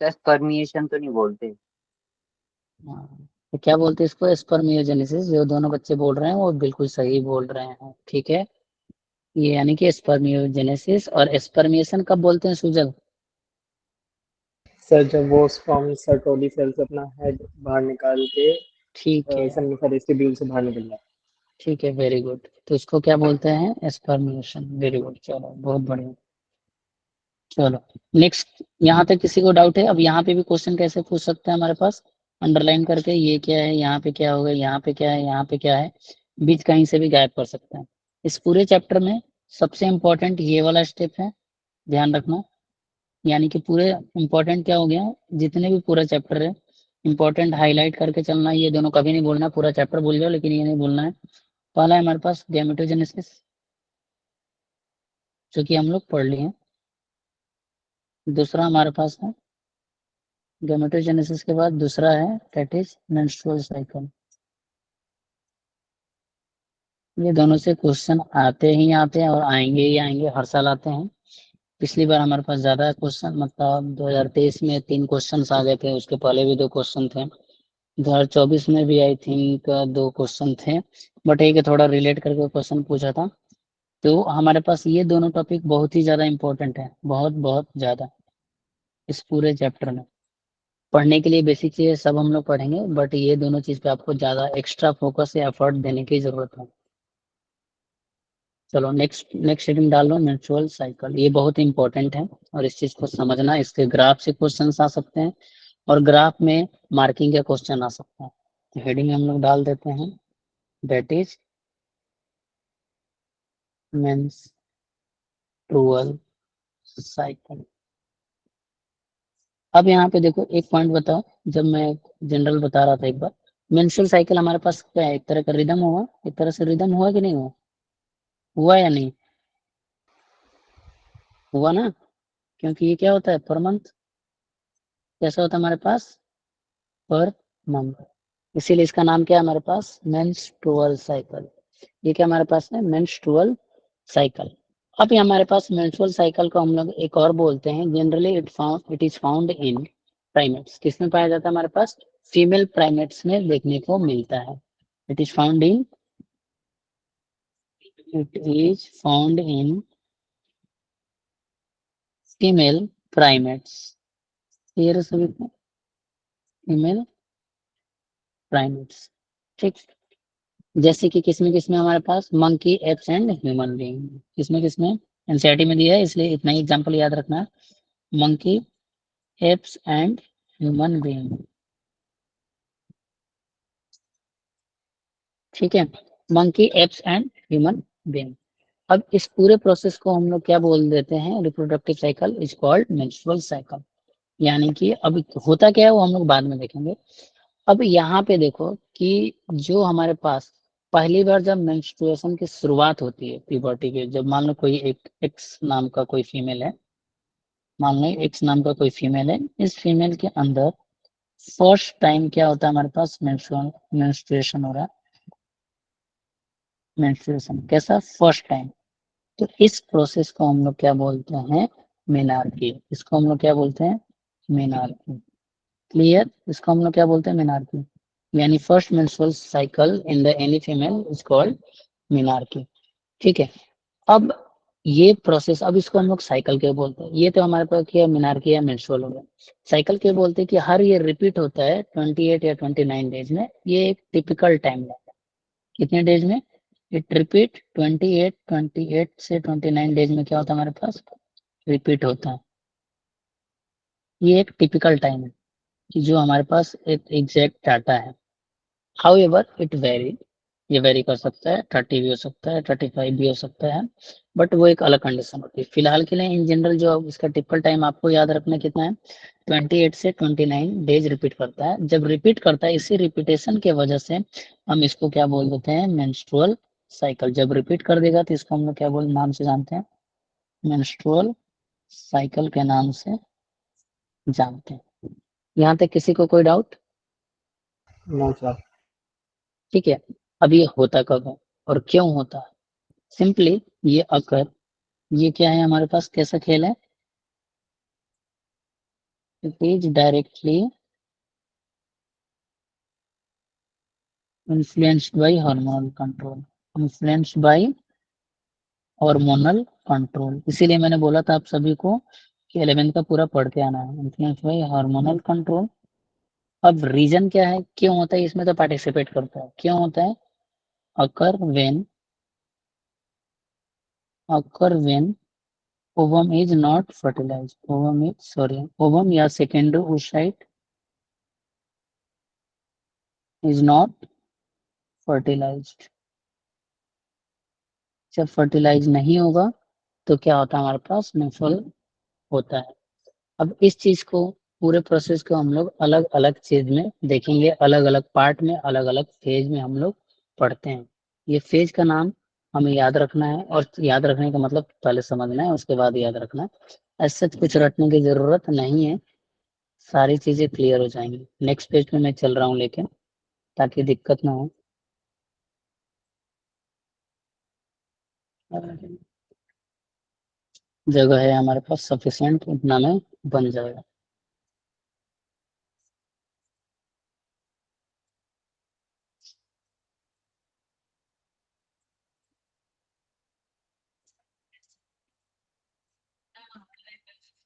सर स्पर्मिएशन तो नहीं बोलते। हाँ, तो क्या बोलते हैं इसको, स्पर्मियोजेनेसिस। जो दोनों बच्चे बोल रहे हैं वो बिल्कुल सही बोल रहे हैं, ठीक है। ये यानी कि स्पर्मियोजेनेसिस। और स्पर्मिएशन कब बोलते हैं सुजल, सर जब वो स्पर्म सर्टोली सेल से अपना हेड बाहर निकाल के ठीक है, सन्निफर स्टिब्यूल से बाहर निकल जाए। ठीक है, वेरी गुड। तो इसको क्या बोलते हैं, स्पर्मिएशन, वेरी गुड, चलो बहुत बढ़िया। चलो नेक्स्ट, यहाँ तक किसी को डाउट है। अब यहाँ पे भी क्वेश्चन कैसे पूछ सकते हैं हमारे पास, अंडरलाइन करके, ये क्या है, यहाँ पे क्या होगा, यहाँ पे क्या है, यहाँ पे क्या है, बीच कहीं से भी गायब कर सकते हैं। इस पूरे चैप्टर में सबसे इम्पोर्टेंट ये वाला स्टेप है, ध्यान रखना। यानी कि पूरे इम्पोर्टेंट क्या हो गया, जितने भी पूरा चैप्टर है इम्पोर्टेंट हाईलाइट करके चलना। ये दोनों कभी नहीं बोलना, पूरा चैप्टर भूल जाओ लेकिन ये नहीं भूलना है। पहला है हमारे पास गैमेटोजेनेसिस, जो कि हम लोग पढ़ लिए हैं। दूसरा हमारे पास है गैमेटोजेनेसिस के बाद दूसरा है दैट इज मेंस्ट्रुअल साइकिल। ये दोनों से क्वेश्चन आते ही आते हैं और आएंगे ही आएंगे, हर साल आते हैं। पिछली बार हमारे पास ज्यादा क्वेश्चन, मतलब 2023 में 3 क्वेश्चन आ गए थे, उसके पहले भी 2 क्वेश्चन थे। 2024 में भी आई थिंक 2 क्वेश्चन थे, बट एक थोड़ा रिलेट करके क्वेश्चन पूछा था। तो हमारे पास ये दोनों टॉपिक बहुत ही ज्यादा इंपॉर्टेंट है, बहुत बहुत ज्यादा। इस पूरे चैप्टर में पढ़ने के लिए बेसिक चीजें सब हम लोग पढ़ेंगे, बट ये दोनों चीज पे आपको ज्यादा एक्स्ट्रा फोकस या एफर्ट देने की जरूरत है। चलो नेक्स्ट हेडिंग डाल लो, मेंस्ट्रुअल साइकिल। ये बहुत इंपॉर्टेंट है और इस चीज को समझना, इसके ग्राफ से क्वेश्चन आ सकते हैं और ग्राफ में मार्किंग का क्वेश्चन आ सकता है। तो हेडिंग हम लोग डाल देते हैं दैट इज मेंस्ट्रुअल साइकिल। अब यहाँ पे देखो एक पॉइंट बताओ, जब मैं जनरल बता रहा था एक बार, मेंस्ट्रुअल साइकिल हमारे पास क्या है, एक तरह का रिदम हुआ, एक तरह से रिदम हुआ कि नहीं हुआ, हुआ या नहीं हुआ ना, क्योंकि ये क्या होता है पर मंथ, कैसा होता है हमारे पास पर मंथ, इसीलिए इसका नाम क्या है हमारे पास मेंस्ट्रुअल साइकिल। ये क्या हमारे पास है मेंस्ट्रुअल साइकिल। अब ये हमारे पास मेंस्ट्रुअल साइकिल को हम लोग एक और बोलते हैं, generally it is found in primates. किसमें पाया जाता है हमारे पास, फीमेल प्राइमेट्स में देखने को मिलता है। It is found in female primates. Clear है सभी को, फीमेल प्राइमेट्स, ठीक। जैसे कि किसमें किसमें हमारे पास monkey, apes and human being, किसमें किसमें एनसीईआरटी में दिया है, इसलिए इतना ही एग्जांपल याद रखना है, monkey, apes and human being, ठीक है, monkey, apes and human being. अब इस पूरे प्रोसेस को हम लोग क्या बोल देते हैं, reproductive cycle is called menstrual cycle. यानी कि अब होता क्या है वो हम लोग बाद में देखेंगे। अब यहाँ पे देखो कि जो हमारे पास पहली बार जब मेंस्ट्रुएशन की शुरुआत होती है प्यूबर्टी के, जब मान लो कोई एक एक्स नाम का कोई फीमेल है, मान लो एक्स नाम का कोई फीमेल है, इस फीमेल के अंदर फर्स्ट टाइम क्या होता है हमारे पास मेंस्ट्रुएशन हो रहा है, मेंस्ट्रुएशन कैसा फर्स्ट टाइम। तो इस प्रोसेस को हम लोग क्या बोलते हैं, मेनार्की। इसको हम लोग क्या बोलते हैं, मेनार्की। क्लियर, इसको हम लोग क्या बोलते हैं, मेनार्की। यानी first menstrual cycle in the any female is called menarche, ठीक है। अब ये प्रोसेस, अब इसको हम लोग साइकिल के बोलते हैं। ये तो हमारे पास क्या मेनार्की या मेंस्ट्रुअल हो गया। साइकिल के बोलते हैं कि हर ये रिपीट होता है 28 या 29 डेज में, ये एक टिपिकल टाइम है। कितने डेज में, इट रिपीट 28 से 29 डेज में क्या होता है हमारे पास, रिपीट होता है। ये एक टिपिकल टाइम है कि जो हमारे पास एक एग्जैक्ट डाटा है। हाउएवर इट वेरी, ये वेरी कर सकता है, 30 भी हो सकता है, 35 भी हो सकता है, बट वो एक अलग कंडीशन होती है। फिलहाल के लिए इन जनरल जो इसका टिपिकल टाइम आपको याद रखना कितना है, 28 से 29 डेज रिपीट करता है। जब रिपीट करता है, इसी रिपीटेशन के वजह से हम इसको क्या बोल देते हैं, मेंस्ट्रुअल साइकिल। जब रिपीट कर देगा तो इसको हम लोग क्या बोल नाम से जानते हैं, मेंस्ट्रुअल साइकिल के नाम से जानते हैं। यहाँ तक किसी को कोई डाउट, नो सर। ठीक है। अब ये होता कब है और क्यों होता है, सिंपली ये अकर, ये क्या है हमारे पास, कैसा खेल है, it is directly influenced by hormonal control, influenced by hormonal control. इसीलिए मैंने बोला था आप सभी को कि 11th का पूरा पढ़ के आना है, इन्फ्लुएंस्ड बाय हार्मोनल कंट्रोल। अब रीजन क्या है, क्यों होता है, इसमें तो पार्टिसिपेट करता है, क्यों होता है, occur when ovum is not fertilized, ovum या secondary oocyte is not fertilized। जब फर्टिलाइज नहीं होगा तो क्या होता है हमारे पास, मेंस्ट्रुअल होता है। अब इस चीज को, पूरे प्रोसेस को हम लोग अलग अलग चीज में देखेंगे, अलग अलग पार्ट में, अलग अलग फेज में हम लोग पढ़ते हैं। ये फेज का नाम हमें याद रखना है, और याद रखने का मतलब पहले समझना है उसके बाद याद रखना है। ऐसे कुछ रटने की जरूरत नहीं है, सारी चीजें क्लियर हो जाएंगी। नेक्स्ट पेज पे मैं चल रहा हूँ लेके, ताकि दिक्कत ना हो। जगह है हमारे पास सफिशिएंट, उतना में बन जाएगा।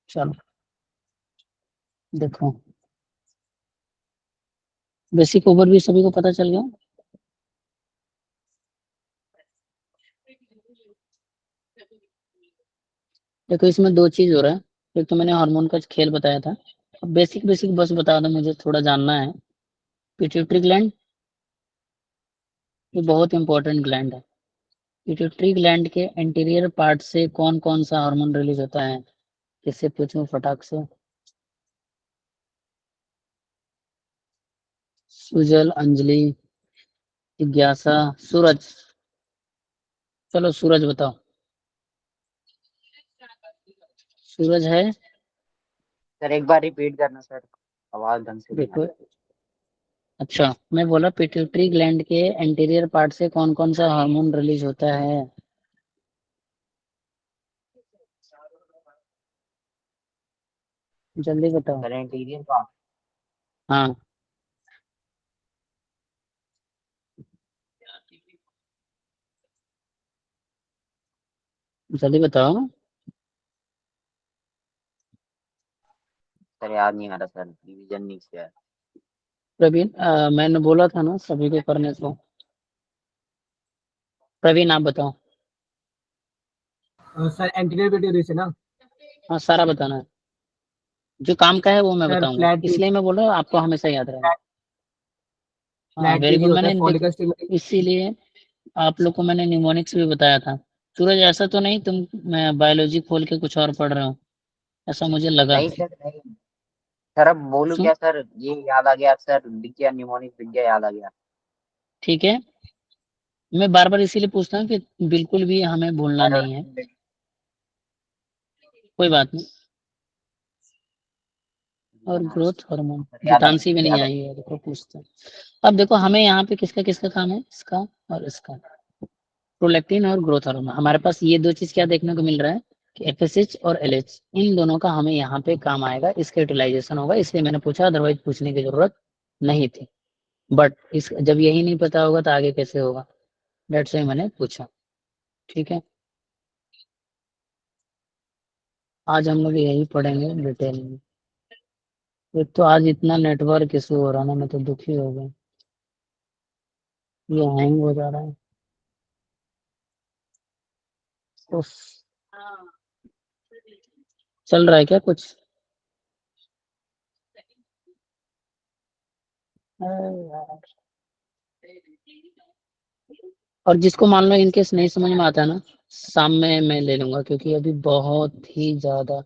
चलो देखो, बेसिक ओवरव्यू सभी को पता चल गया। देखो इसमें दो चीज हो रहा है, एक तो मैंने हार्मोन का खेल बताया था। अब बेसिक बेसिक बस बता दो, मुझे थोड़ा जानना है। पिट्यूटरी ग्लैंड, ये बहुत इंपॉर्टेंट ग्लैंड है। पिट्यूटरी ग्लैंड के एंटीरियर पार्ट से कौन कौन सा हार्मोन रिलीज होता है, किससे पूछूं फटाक से। सुजल, अंजलि, जिज्ञासा, सूरज। चलो सूरज बताओ। सूरज है। सर एक बार रिपीट करना सर, आवाज ढंग से नहीं आ देखो, रही। अच्छा मैं बोला पिट्यूटरी ग्लैंड के एंटीरियर पार्ट से कौन कौन सा हार्मोन रिलीज होता है। जल्दी बताओ। सर इंटीरियर का हाँ, जल्दी बताओ। सर याद नहीं आ रहा सर, डिवीजन नीचे है। प्रवीण, मैंने बोला था ना सभी को करने को। प्रवीण आप बताओ। सर एंटीरियर पिट्यूटरी से ना। हाँ सारा बताना है, जो काम का है वो मैं सर बताऊंगा, फ्लैट इसलिए मैं बोल रहा हूँ आपको हमेशा याद रहेगा। हाँ फ्लैट वेरी टीवी गुड, होता है, मैंने देखो फॉलिकल स्टिमुलेटिंग। इसीलिए आप लोग को मैंने निमोनिक्स भी बताया था। सूरज ऐसा तो नहीं तुम बायोलॉजी खोल के कुछ और पढ़ रहे हो, ऐसा मुझे लगा। नहीं सर नहीं। सर अब बोलूं सुन, क्या सर, ये याद आ गया सर, दिख गया न्यूमोनिक, दिख गया, याद आ गया। ठीक है, मैं बार बार इसीलिए पूछता हूँ कि बिल्कुल भी हमें भूलना सर नहीं है। कोई बात नहीं। और ग्रोथ हार्मोन, सर याद आ गीतांशी भी गया, नहीं याद आ आई गया। है, देखो पूछते हैं। अब देखो हमें यहाँ पे किसका किसका काम है, इसका और इसका। प्रोलैक्टिन और ग्रोथ हार्मोन, हमारे पास ये दो चीज क्या देखने को मिल रहा है कि एफएसएच और एलएच, इन दोनों का हमें यहाँ पे काम आएगा, इसका यूटिलाइजेशन होगा, इसलिए मैंने पूछा, अदरवाइज पूछने की जरूरत नहीं थी। बट इस जब यही नहीं पता होगा तो आगे कैसे होगा, डेट्स वाई मैंने पूछा। ठीक है, आज हम लोग यही पढ़ेंगे डिटेल में। एक तो आज इतना नेटवर्क इशू हो रहा ना, मैं तो दुखी हो गया, ये हैंग हो जा रहा है। उफ, चल रहा है क्या कुछ। अरे यार। और जिसको मान लो इनकेस नहीं समझ में आता है ना, शाम में मैं ले लूंगा, क्योंकि अभी बहुत ही ज्यादा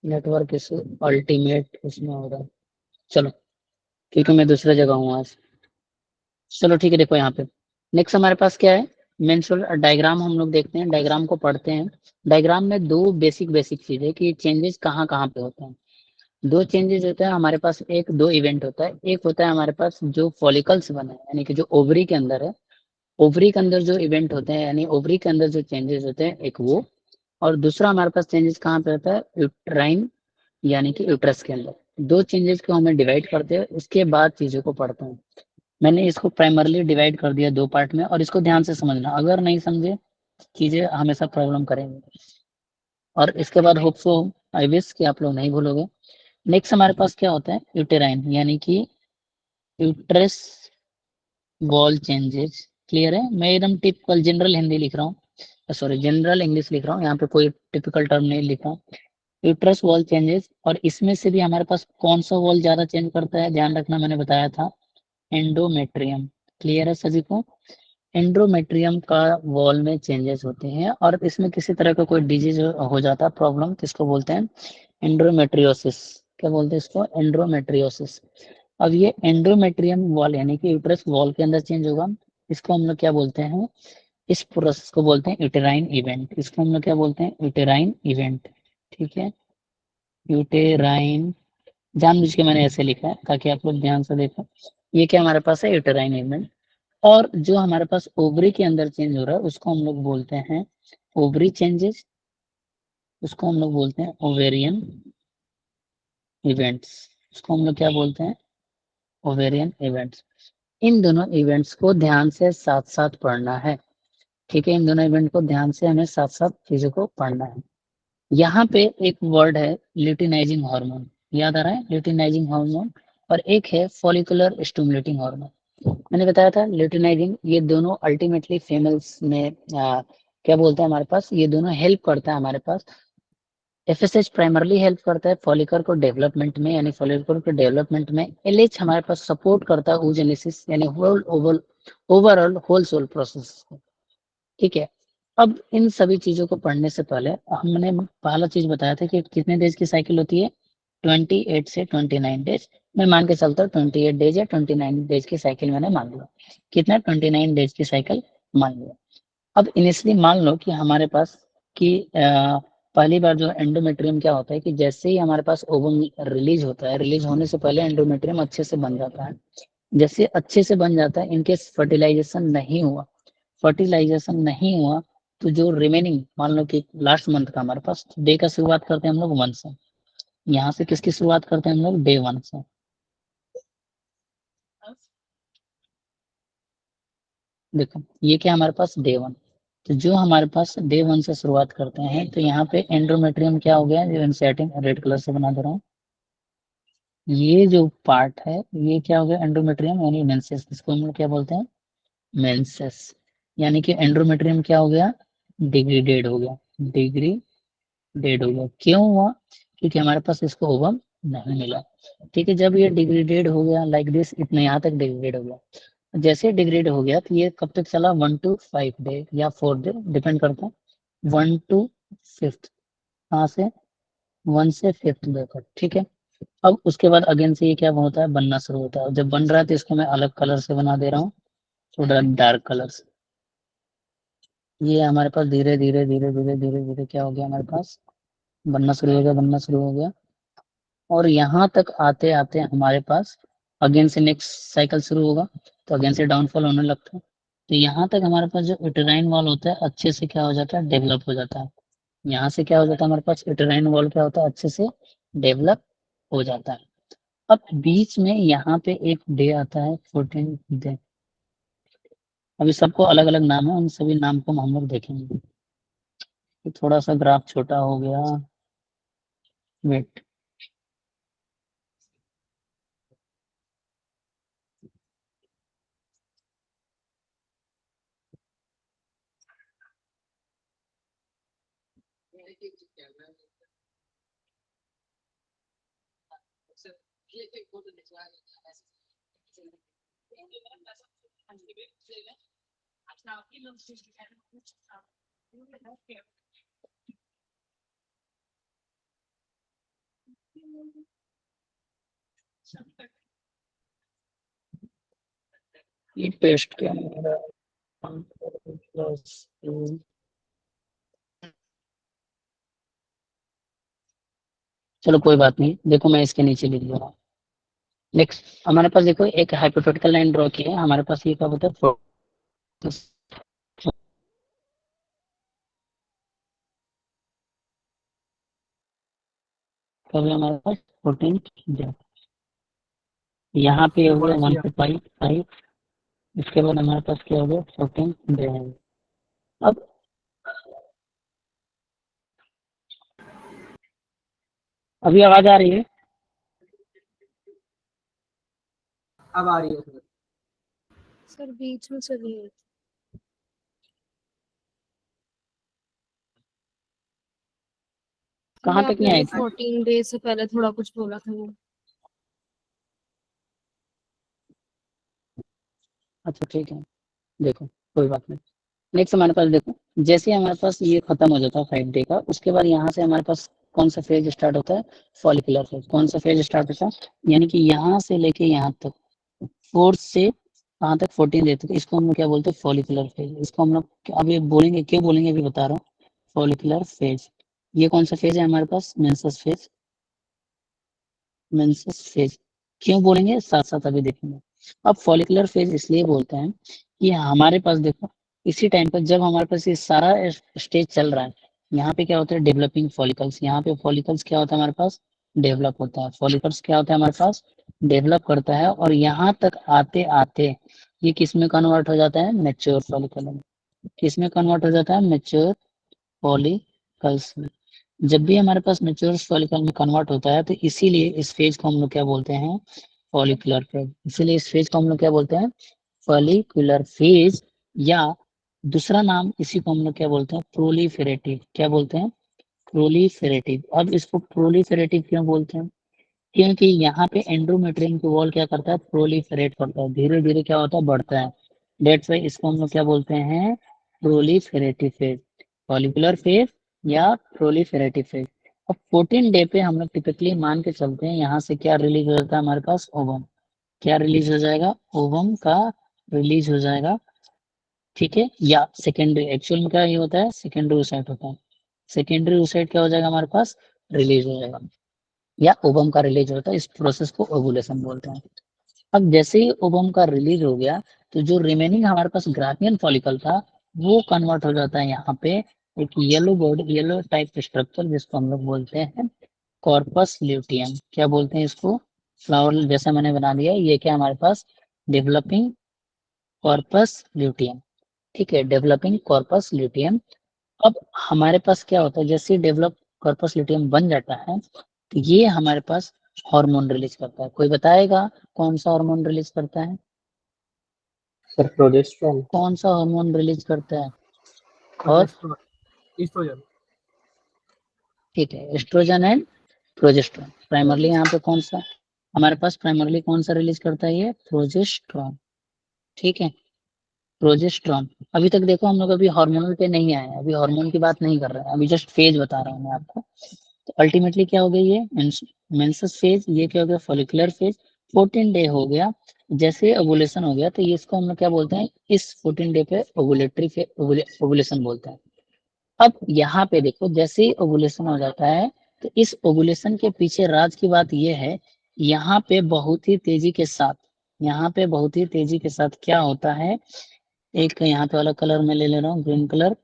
नेटवर्क इशू अल्टीमेट उसमें हो रहा है। चलो, क्योंकि मैं दूसरे जगह हूँ आज। चलो ठीक है, देखो यहाँ पे नेक्स्ट हमारे पास क्या है, मेंस्ट्रुअल डायग्राम हम लोग देखते हैं, डायग्राम को पढ़ते हैं। डायग्राम में दो बेसिक बेसिक चीज है कि चेंजेस कहाँ कहाँ पे होते हैं। दो चेंजेस होते हैं हमारे पास, एक दो इवेंट होता है, एक होता है हमारे पास जो फॉलिकल्स बने हैं, यानी कि जो ओवरी के अंदर है, ओवरी के अंदर जो इवेंट होते हैं, यानी ओवरी के अंदर जो चेंजेस होते हैं, एक वो। और दूसरा हमारे पास चेंजेस कहाँ पे होता है, यूट्राइन, यानी कि यूट्रस के अंदर। दो चेंजेस को हमें डिवाइड करते हैं, उसके बाद चीजों को पढ़ते हैं। मैंने इसको प्राइमरली डिवाइड कर दिया दो पार्ट में, और इसको ध्यान से समझना, अगर नहीं समझे चीजें हमेशा प्रॉब्लम करेंगे। और इसके बाद होप सो, आई विश कि आप लोग नहीं भूलोगे। नेक्स्ट हमारे पास क्या होता है, यूटेराइन, यानी कि यूट्रस वॉल चेंजेस। क्लियर है, मैं एकदम टिपिकल जनरल हिंदी लिख रहा हूँ, सॉरी जनरल इंग्लिश लिख रहा हूँ, यहाँ पे कोई टिपिकल टर्म नहीं लिख रहा हूँ। यूट्रस वॉल चेंजेस, और इसमें से भी हमारे पास कौन सा वॉल ज्यादा चेंज करता है, ध्यान रखना, मैंने बताया था एंडोमेट्रियम। क्लियर है सभी को, एंडोमेट्रियम का वॉल में चेंजेस होते हैं, और इसमें किसी तरह का कोई डिजीज हो जाता है, प्रॉब्लम, किसको बोलते हैं, एंड्रोमेट्रियोसिस। क्या बोलते हैं इसको, एंड्रोमेट्रियोसिस। अब ये एंडोमेट्रियम वॉल यानी कि यूट्रस वॉल के अंदर चेंज होगा, इसको हम लोग क्या बोलते हैं, इस प्रोसेस को बोलते हैं यूटेराइन इवेंट। इसको हम लोग क्या बोलते हैं? Uterine event. ठीक है, यूटेराइन, जानबूझ के मैंने ऐसे लिखा है ताकि आप लोग ध्यान से देखो। ये क्या हमारे पास है? Uterine event. और जो हमारे पास ओवरी के अंदर चेंज हो रहा है उसको हम लोग बोलते हैं ओवरी चेंजेस, उसको हम लोग बोलते हैं ओवेरियन इवेंट्स। उसको हम लोग क्या बोलते हैं? Ovarian events. इन दोनों इवेंट्स को ध्यान से साथ साथ पढ़ना है। ठीक है, इन दोनों इवेंट को ध्यान से हमें साथ साथ चीजों को पढ़ना है। यहाँ पे एक वर्ड है ल्यूटिनाइजिंग हार्मोन, याद आ रहा है? Luteinizing hormone. और एक है फॉलिकुलर स्टिमुलेटिंग हार्मोन। मैंने बताया था ल्यूटिनाइजिंग, ये दोनों अल्टीमेटली फीमेल्स में क्या बोलते हैं हमारे पास, ये दोनों हेल्प करता है हमारे पास। एफएसएच प्राइमरली हेल्प करता है फॉलिकल को डेवलपमेंट में, यानी फॉलिकल को डेवलपमेंट में। एलएच हमारे पास सपोर्ट करता है oogenesis, यानी ओवरऑल होल सोल प्रोसेस को। ठीक है, अब इन सभी चीजों को पढ़ने से पहले हमने पहला चीज बताया था कि कितने डेज की साइकिल होती है? 28 से 29 डेज। मैं मान के चलता हूँ 28 डेज या 29 डेज की साइकिल मैंने मान लिया। कितना? 29 डेज की साइकिल मान लिया। अब इनिशियली मान लो कि हमारे पास कि पहली बार जो एंडोमेट्रियम क्या होता है कि जैसे ही हमारे पास ओवम रिलीज होता है, रिलीज होने से पहले एंडोमेट्रियम अच्छे से बन जाता है। जैसे अच्छे से बन जाता है, इनकेस फर्टिलाइजेशन नहीं हुआ तो जो रिमेनिंग, मान लो कि लास्ट मंथ का हमारे पास डे का शुरुआत करते हैं हम लोग 1 से। यहाँ से किसकी शुरुआत करते हैं हम लोग? डे 1 से। देखो ये क्या हमारे पास? डे 1। तो जो हमारे पास डे 1 से शुरुआत करते हैं तो यहाँ पे एंड्रोमेट्रियम क्या हो गया? जो इंसर्टिंग रेड कलर से बना दे रहा हूँ, ये जो पार्ट है ये क्या हो गया? एंड्रोमेट्रियम यानी मेंसेस। इसको हम लोग क्या बोलते हैं? मेंसेस। यानी कि एंड्रोमेट्रियम क्या हो गया? डिग्रेडेड हो गया। डिग्रेडेड हो गया। क्यों हुआ? क्योंकि हमारे पास इसको ओवम नहीं मिला। ठीक है, जब ये डिग्रेडेड हो गया लाइक दिस, इतना यहाँ तक डिग्रेड हो गया। जैसे डिग्रेड हो गया तो ये कब तक चला? 1 to 5 डे या 4 डे, डिपेंड करता है। 1 to 5th, कहाँ से? 1 से 5th डे तक। ठीक है, अब उसके बाद अगेन से ये क्या होता है? बनना शुरू होता है। जब बन रहा है तो इसको मैं अलग कलर से बना दे रहा हूँ, थोड़ा डार्क कलर से। ये हमारे पास धीरे धीरे धीरे धीरे धीरे धीरे क्या हो गया? हमारे पास बनना शुरू हो गया, बनना शुरू हो गया। और यहाँ तक आते आते हमारे पास अगेन से नेक्स्ट साइकिल शुरू होगा, तो अगेन से डाउनफॉल होने लगता है। तो यहाँ तक हमारे पास जो यूटेराइन वॉल होता है अच्छे से क्या हो जाता है? डेवलप हो जाता है। यहाँ से क्या हो जाता है? हमारे पास यूटेराइन वॉल क्या होता है? अच्छे से डेवलप हो जाता है। अब बीच में यहाँ पे एक डे आता है 14 डे। अभी सबको अलग अलग नाम है, उन सभी नाम को हम लोग देखेंगे। तो थोड़ा सा ग्राफ छोटा हो गया, वेट। ये पेस्ट क्या है? चलो कोई बात नहीं, देखो मैं इसके नीचे लिख दे रहा हूँ। नेक्स्ट हमारे पास देखो एक हाइपोथेटिकल लाइन ड्रॉ की है हमारे पास। ये क्या होता है? कभी हमारे पास 14 यहाँ पे हो गया 1 to 5। इसके बाद हमारे पास क्या हो गया? 14 डे है। अब अभी आवाज आ रही है? अब आ रही है सर। सर बीच में चली गई। कहाँ तक नहीं आई थी? 14 डेज से पहले थोड़ा कुछ बोला था वो। अच्छा ठीक है, देखो कोई बात नहीं। नेक्स्ट हमारे पास देखो, जैसे हमारे पास ये खत्म हो जाता है 5 डे का, उसके बाद यहाँ से हमारे पास कौन सा फेज स्टार्ट होता है? Follicular phase. कौन सा फेज स्टार्ट होता है? यानी कि यहाँ से लेके यहाँ तक 4th से कहाँ तक 14 डे तक, इसको हम लोग क्या बोलते हैं, फॉलिकुलर फेज। इसको हम लोग अब ये बोलेंगे, क्यों बोलेंगे अभी बता रहा हूँ। फॉलिकुलर फेज, ये कौन सा फेज है हमारे पास, मेंसेस फेज। मेंसेस फेज क्यों बोलेंगे, साथ साथ अभी देखेंगे। अब फॉलिकुलर फेज इसलिए बोलते हैं कि हमारे पास देखो, इसी टाइम पर जब हमारे पास ये सारा स्टेज चल रहा है, यहाँ पे क्या होता है, डेवलपिंग फॉलिकल्स। यहाँ पे फॉलिकल्स क्या होता है हमारे पास, डेवलप होता है। फॉलिकल्स क्या होता है हमारे पास, डेवलप करता है। और यहाँ तक आते आते ये किस में कन्वर्ट हो जाता है, मेच्योर फॉलिकल में। किस में कन्वर्ट हो जाता है, मेच्योर फॉलिकल्स में। जब भी हमारे पास मेच्योर फॉलिकल में कन्वर्ट होता है, तो इसीलिए इस फेज को हम लोग क्या बोलते हैं, फॉलिकुलर फेज। इसीलिए इस फेज को हम लोग क्या बोलते हैं, फॉलिकुलर फेज। या दूसरा नाम इसी को हम लोग क्या बोलते हैं, प्रोलिफेरेटिव। क्या बोलते हैं, प्रोलिफेरेटिव। अब इसको प्रोलिफेरेटिव क्यों बोलते हैं, क्योंकि यहाँ पे एंडोमेट्रियम की वॉल क्या करता है, प्रोलिफेरेट करता है, धीरे धीरे क्या होता है, बढ़ता है। डेट्स वाई इसको हम लोग क्या बोलते हैं, प्रोलिफेरेटिव फेज, फॉलिकुलर फेज या प्रोलिफेरेटिव फेज। अब 14 डे पे हम लोग टिपिकली मान के चलते हैं, यहाँ से क्या रिलीज हो जाता है हमारे पास, ओवम। क्या रिलीज हो जाएगा, ओवम का रिलीज हो जाएगा। ठीक है, या सेकेंडरी, एक्चुअल में क्या ये होता है, सेकेंडरी ओसाइट होता है। सेकेंडरी ओसाइट क्या हो जाएगा हमारे पास, रिलीज हो जाएगा, या ओवम का रिलीज होता है। इस प्रोसेस को ओवुलेशन बोलते हैं। अब जैसे ही ओवम का रिलीज हो गया, तो जो रिमेनिंग हमारे पास ग्राफियन फॉलिकल था, वो कन्वर्ट हो जाता है यहाँ पे एक yellow body, yellow type structure, जिसको हम लोग बोलते हैं कॉर्पस ल्यूटियम। क्या बोलते हैं इसको, फ्लावर जैसा मैंने बना दिया, ये क्या हमारे पास, डेवलपिंग कॉर्पस ल्यूटियम। ठीक है, डेवलपिंग कॉर्पस ल्यूटियम। अब हमारे पास क्या होता है, जैसे डेवलप कॉर्पस ल्यूटियम बन जाता है, तो ये हमारे पास हार्मोन रिलीज करता है। कोई बताएगा कौन सा हार्मोन रिलीज करता है, सर प्रोजेस्टेरोन। कौन सा हार्मोन रिलीज करता है, और एस्ट्रोजन। ठीक है, एस्ट्रोजन एंड प्रोजेस्टेरोन। प्राइमरली यहाँ पे कौन सा हमारे पास, प्राइमरली कौन सा रिलीज करता है, ये प्रोजेस्टेरोन। ठीक है, प्रोजेस्टेरोन। अभी तक देखो हम लोग अभी हार्मोनल पे नहीं आए हैं, अभी हार्मोन की बात नहीं कर रहे हैं, अभी जस्ट फेज बता रहा हूँ मैं आपको। तो अल्टीमेटली क्या हो गई ये, मेंसेस फेज, ये क्या हो गया, फॉलिकुलर फेज। 14 डे हो गया, जैसे ओवुलेशन हो गया, तो ये इसको हम लोग क्या बोलते हैं, इस 14 डे पे ओवुलेटरी ओवुलेशन बोलते हैं। अब यहाँ पे देखो, जैसे ही ओवुलेशन हो जाता है, तो इस ओवुलेशन के पीछे राज की बात यह है, यहाँ पे बहुत ही तेजी के साथ, यहाँ पे बहुत ही तेजी के साथ क्या होता है, एक यहाँ पे वाला कलर मैं ले ले रहा हूँ, ग्रीन कलर।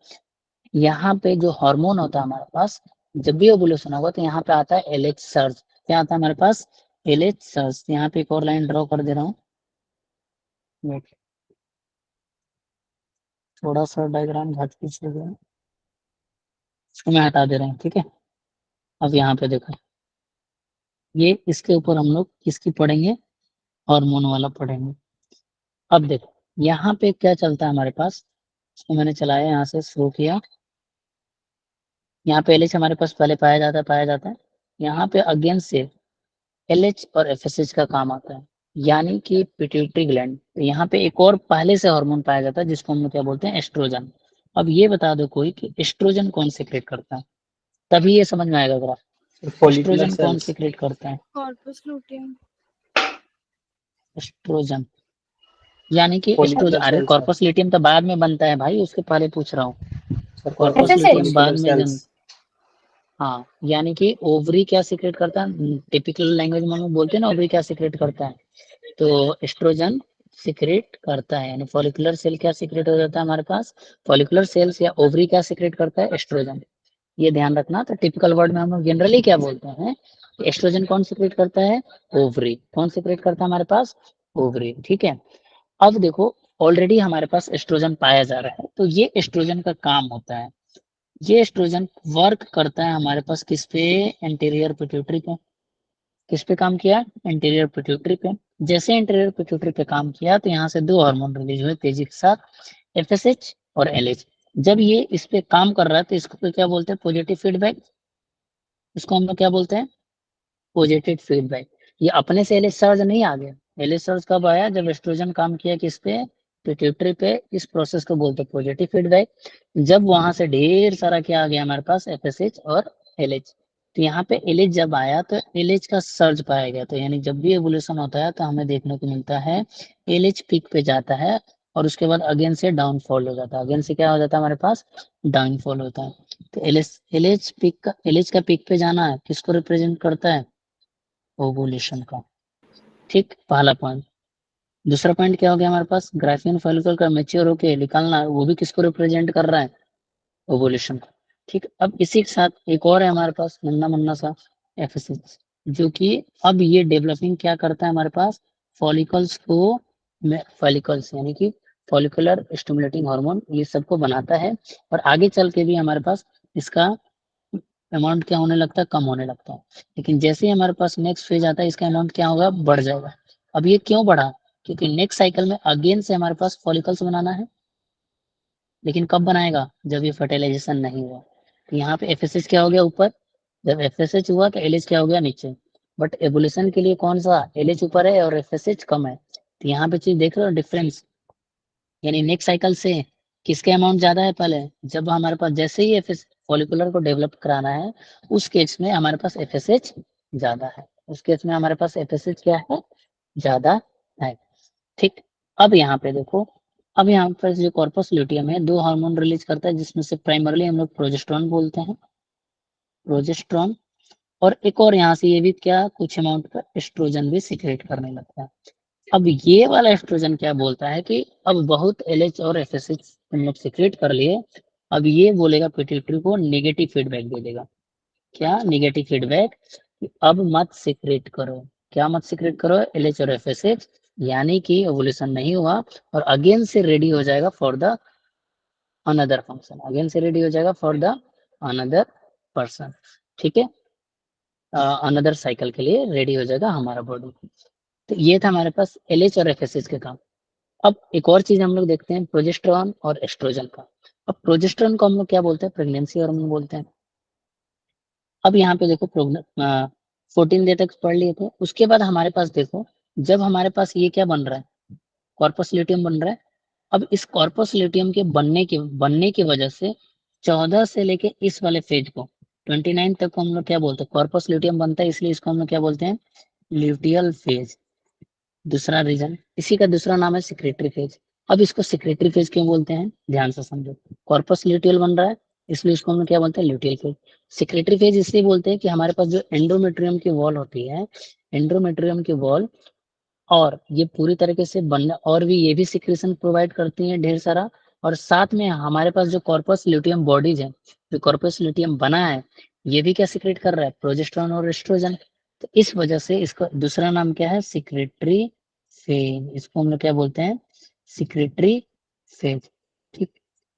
यहाँ पे जो हार्मोन होता है हमारे पास, जब भी ओवुलेशन होगा, तो यहाँ पे आता है एलएच सर्ज। क्या आता है हमारे पास, एलएच सर्ज। यहाँ पे एक और लाइन ड्रॉ कर दे रहा हूँ, थोड़ा सा डायग्राम घट पीछे गया, इसको मैं हटा दे रहा हूँ। ठीक है, अब यहाँ पे देखो, ये इसके ऊपर हम लोग किसकी पढ़ेंगे, हार्मोन वाला पढ़ेंगे। अब देखो यहाँ पे क्या चलता है हमारे पास, इसको मैंने चलाया, यहाँ से शुरू किया। यहाँ पे एलएच हमारे पास पहले पाया जाता है। यहाँ पे अगेन से एलएच और एफएसएच का काम आता है, यानी कि पिट्यूटरी ग्लैंड। तो यहाँ पे एक और पहले से हार्मोन पाया जाता है, जिसको हम लोग क्या बोलते हैं, एस्ट्रोजन। अब ये बता दो कोई कि एस्ट्रोजन कौन सिक्रेट करता है, तभी ये समझ में आएगा जरा। फॉलिकुलर एस्ट्रोजन कौन सेल्स। सिक्रेट करता है, कॉर्पस लूटियम। एस्ट्रोजन, यानी कि एस्ट्रोजन। फॉलिकुलर अरे सेल्स सर। कॉर्पस लिटियम तो बाद में बनता है भाई, उसके पहले पूछ रहा हूँ। सर कॉर्पस कॉर्पस लिटियम बाद फॉलिकुलर में सेल्स। हाँ, यानी कि ओवरी क्या सिक्रेट करता है, टिपिकल लैंग्वेज में हम लोग बोलते हैं ना, ओवरी क्या सिक्रेट करता है, तो एस्ट्रोजन सिक्रेट करता है। यानी फॉलिकुलर सेल क्या सिक्रेट हो जाता है हमारे पास, फॉलिकुलर सेल्स या ओवरी क्या सिक्रेट करता है, एस्ट्रोजन। ये ध्यान रखना। तो टिपिकल वर्ड में हम लोग जनरली क्या बोलते हैं, एस्ट्रोजन कौन सिक्रेट करता है, ओवरी। कौन सिक्रेट करता है हमारे पास, ओवरी। ठीक है, अब देखो ऑलरेडी हमारे पास एस्ट्रोजन पाया जा रहा है, तो ये एस्ट्रोजन का काम होता है, ये एस्ट्रोजन वर्क करता है हमारे पास किस पे, एंटीरियर पिट्यूटरी पे। किस पे काम किया, एंटीरियर पिट्यूटरी पे। जैसे एंटीरियर पिट्यूटरी पे काम किया, तो यहाँ से दो हार्मोन रिलीज हुए तेजी के साथ, एफएसएच और एलएच। जब ये इस पे काम कर रहा है, तो इसको क्या बोलते हैं, पॉजिटिव फीडबैक। इसको हम लोग क्या बोलते हैं, पॉजिटिव फीडबैक। ये अपने से एलएच सर्ज नहीं आ गया, एलएच सर्ज कब आया, जब एस्ट्रोजन काम किया किस पे, पिट्यूटरी पे। इस प्रोसेस को बोलते हैं पॉजिटिव फीडबैक। जब वहां से ढेर सारा क्या आ गया हमारे पास, एफएसएच और एलएच। तो यहाँ पे एलएच जब आया तो एलएच का सर्ज पाया गया, तो यानी जब भी एवोल्यूशन होता है तो हमें देखने को मिलता है एलएच पीक पे जाता है और उसके बाद अगेन से डाउनफॉल हो जाता है, अगेन से क्या हो जाता है हमारे पास डाउनफॉल होता है। तो एलएच का पीक पे जाना है किसको रिप्रेजेंट करता है, ओवुलेशन का। ठीक, पहला पॉइंट। दूसरा पॉइंट क्या हो गया हमारे पास, ग्राफियन फॉलिकल का मैच्योर होके निकालना, वो भी किसको रिप्रेजेंट कर रहा है, ओवुलेशन को। ठीक, अब इसी के साथ एक और है हमारे पास नन्ना मुन्ना सा एफएसएच, जो कि अब ये डेवलपिंग क्या करता है हमारे पास, फॉलिकल्स को, फॉलिकल्स यानी कि फॉलिकुलर स्टिमुलेटिंग हार्मोन, ये सबको बनाता है और आगे चल के भी हमारे पास इसका अमाउंट क्या होने लगता है, कम होने लगता है। लेकिन जैसे ही हमारे पास नेक्स्ट फेज आता है इसका अमाउंट क्या होगा, बढ़ जाएगा। अब ये क्यों बढ़ा, क्योंकि नेक्स्ट साइकिल में अगेन से हमारे पास फॉलिकल्स बनाना है, लेकिन कब बनाएगा, जब ये फर्टिलाइजेशन नहीं हुआ। तो यहाँ पे एफएसएच क्या हो गया ऊपर, जब एफएसएच हुआ तो एलएच क्या हो गया नीचे। बट एवोल्यूशन के लिए कौन सा, एलएच ऊपर है और एफएसएच कम है। तो यहाँ पे चीज देख रहे हो डिफरेंस, यानी नेक्स्ट साइकिल से किसके अमाउंट ज्यादा है, पहले जब हमारे पास जैसे ही एफएस फॉलिकुलर को डेवलप कराना है उस केस में हमारे पास एफएसएच ज्यादा है, उस केस में हमारे पास एफएसएच क्या है, ज्यादा है। ठीक, अब यहाँ पे देखो, अब यहाँ पर जो कॉर्पस ल्यूटियम है दो हार्मोन रिलीज करता है, जिसमें से प्राइमरली हम लोग प्रोजेस्टेरोन बोलते हैं, प्रोजेस्टेरोन, और एक और यहाँ से ये भी क्या कुछ अमाउंट का एस्ट्रोजन भी सिक्रेट करने लगता है। अब ये वाला एस्ट्रोजन क्या बोलता है कि अब बहुत एलएच और एफएसएच हम लोग सिक्रेट कर लिए, अब ये बोलेगा पिट्यूटरी को, नेगेटिव फीडबैक दे देगा। क्या नेगेटिव फीडबैक, अब मत सिक्रेट करो, क्या मत सिक्रेट करो, एलएच और एफएसएच, यानी कि ओवुलेशन नहीं हुआ और अगेन से रेडी हो जाएगा for the another function, again से रेडी हो जाएगा फॉर द अनदर पर्सन। ठीक है, अनदर साइकिल के लिए रेडी हो जाएगा हमारा बॉडी। तो ये था हमारे पास एलएच और एफएसएच के काम। अब एक और चीज हम लोग देखते हैं, प्रोजेस्टेरॉन और एस्ट्रोजन का। अब प्रोजेस्टेरॉन को हम लोग क्या बोलते हैं, प्रेगनेंसी हार्मोन बोलते हैं। अब यहाँ पे देखो 14 डे तक पढ़ लिए थे, उसके बाद हमारे पास देखो, जब हमारे पास ये क्या बन रहा है, कॉर्पस ल्यूटियम बन रहा है। अब इस कॉर्पस ल्यूटियम के बनने की वजह से 14 से लेके इस वाले फेज को 29 तक को हम लोग क्या बोलते हैं, कॉर्पस ल्यूटियम बनता है, इसलिए इसको हम लोग क्या बोलते हैं, ल्यूटियल फेज। दूसरा रीजन, इसी का दूसरा नाम है सिक्रेटरी फेज। अब इसको सिक्रेटरी फेज क्यों बोलते हैं, ध्यान से समझो, कॉर्पस ल्यूटियल बन रहा है इसलिए इसको हम लोग क्या बोलते हैं, ल्यूटियल फेज। सिक्रेटरी फेज इसलिए बोलते हैं कि हमारे पास जो एंडोमेट्रियम की वॉल होती है, एंडोमेट्रियम की वॉल, और ये पूरी तरीके से बनने, और भी ये भी सिक्रेशन प्रोवाइड करती है ढेर सारा, और साथ में हमारे पास जो कॉर्पस ल्यूटियम बॉडीज है, जो कॉर्पस ल्यूटियम बना है, ये भी क्या सिक्रेट कर रहा है, प्रोजेस्टेरॉन और एस्ट्रोजन। तो इस वजह से इसका दूसरा नाम क्या है, सिक्रेटरी फेज, इसको हम लोग क्या बोलते हैं, सिक्रेटरी फेज। ठीक,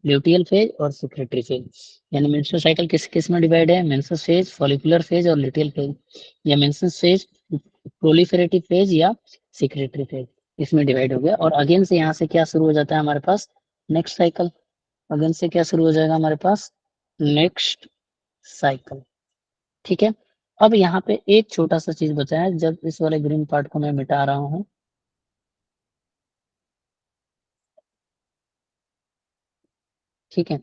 ल्यूटियल फेज और सिक्रेटरी फेज, यानी मेंस्ट्रुअल साइकिल किस किस में डिवाइड है, मेंस्ट्रुअल फेज, फॉलिकुलर फेज और ल्यूटियल फेज, या मेंस्ट्रुअल फेज, प्रोलिफेरेटिव फेज या सिक्रेटरी फेज, इसमें डिवाइड हो गया। और अगेन से यहाँ से क्या शुरू हो जाता है हमारे पास, नेक्स्ट साइकिल, अगेन से क्या शुरू हो जाएगा हमारे पास, नेक्स्ट साइकिल। ठीक है, अब यहाँ पे एक छोटा सा चीज बचा है, जब इस वाले ग्रीन पार्ट को मैं मिटा रहा हूँ, ठीक है,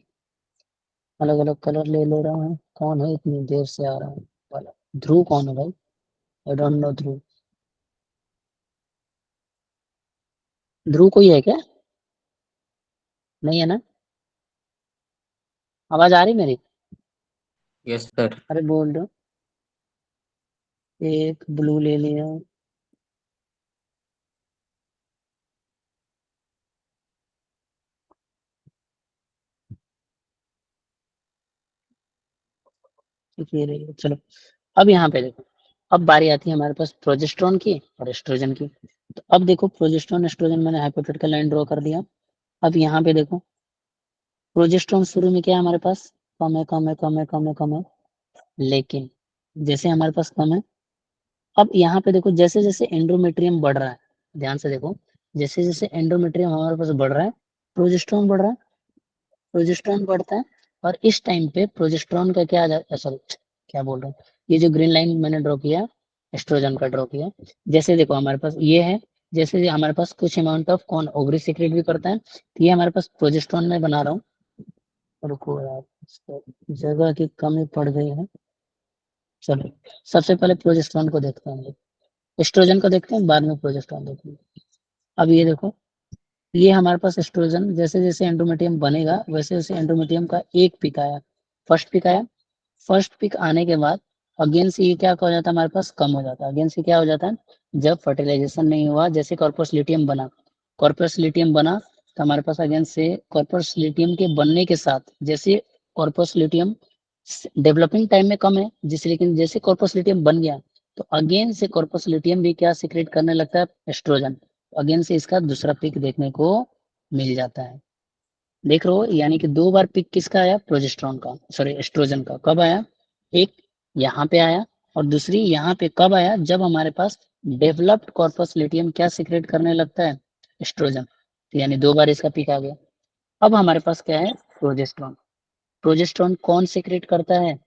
अलग अलग कलर ले ले रहा हूँ। कौन है इतनी देर से आ रहा हूँ वाला, ध्रुव कौन है भाई, आई डोंट नो ध्रुव, ध्रुव कोई है क्या, नहीं है ना, आवाज आ रही मेरी, यस सर। अरे बोल दो। एक ब्लू ले लिया, ठीक है, ये ले लिया। चलो, अब यहाँ पे देखो, अब बारी आती है हमारे पास प्रोजेस्टेरॉन की और एस्ट्रोजन की। तो अब देखो प्रोजेस्टेरॉन एस्ट्रोजन मैंने हाइपोथेटिकल लाइन ड्रॉ कर दिया। अब यहाँ पे देखो, प्रोजेस्टेरॉन शुरू में क्या है हमारे पास, कम है कम है कम है कम है कम है, लेकिन जैसे हमारे पास कम है, अब यहाँ पे देखो जैसे जैसे एंडोमेट्रियम बढ़ रहा है, ध्यान से देखो, जैसे जैसे एंडोमेट्रियम हमारे पास बढ़ रहा है, प्रोजेस्टेरॉन बढ़ रहा है, प्रोजेस्टेरॉन बढ़ता है। और इस टाइम पे प्रोजेस्टेरॉन का क्या सॉरी, क्या बोल रहा हूँ, ये जो ग्रीन लाइन मैंने ड्रॉ किया, एस्ट्रोजन का ड्रॉ किया, जैसे देखो हमारे पास ये है, जैसे हमारे पास कुछ अमाउंट ऑफ कौन ओवरी सीक्रेट भी करता है, तो ये हमारे पास प्रोजेस्टेरॉन में बना रहा हूँ। रुको यार, इसको जगह की कमी पड़ गई है, चलो सबसे पहले प्रोजेस्टेरॉन को देखते हैं हम लोग, एस्ट्रोजन को देखते हैं, बाद में प्रोजेस्टेरॉन देखेंगे। अब ये देखो, ये हमारे पास एस्ट्रोजन जैसे जैसे एंडोमेट्रियम बनेगा वैसे वैसे एंडोमेट्रियम का एक पिक आया, फर्स्ट पिक आया। फर्स्ट पिक आने के बाद अगेन से ये क्या हो जाता है, हमारे पास कम हो जाता है। अगेन से क्या हो जाता है, जब फर्टिलाइजेशन नहीं हुआ, जैसे कॉर्पस ल्यूटियम बना, कॉर्पस ल्यूटियम बना तो हमारे पास अगेन से कॉर्पस ल्यूटियम के बनने के साथ, जैसे कॉर्पस ल्यूटियम डेवलपिंग टाइम में कम है, जिस लेकिन जैसे कॉर्पस ल्यूटियम बन गया तो अगेन से कॉर्पस ल्यूटियम भी क्या सीक्रेट करने लगता है, एस्ट्रोजन। अगेन से इसका दूसरा पिक देखने को मिल जाता है। देख रहे हो, यानी कि दो बार पिक किसका आया, प्रोजेस्टेरॉन का, सॉरी एस्ट्रोजन का। कब आया, एक यहाँ पे आया और दूसरी यहाँ पे। कब आया, जब हमारे पास डेवलप्ड कॉर्पस ल्यूटियम क्या सीक्रेट करने लगता है, एस्ट्रोजन। तो यानी दो बार इसका पिक आ गया। अब हमारे पास क्या है, प्रोजेस्टेरॉन। प्रोजेस्टेरॉन कौन सीक्रेट करता है,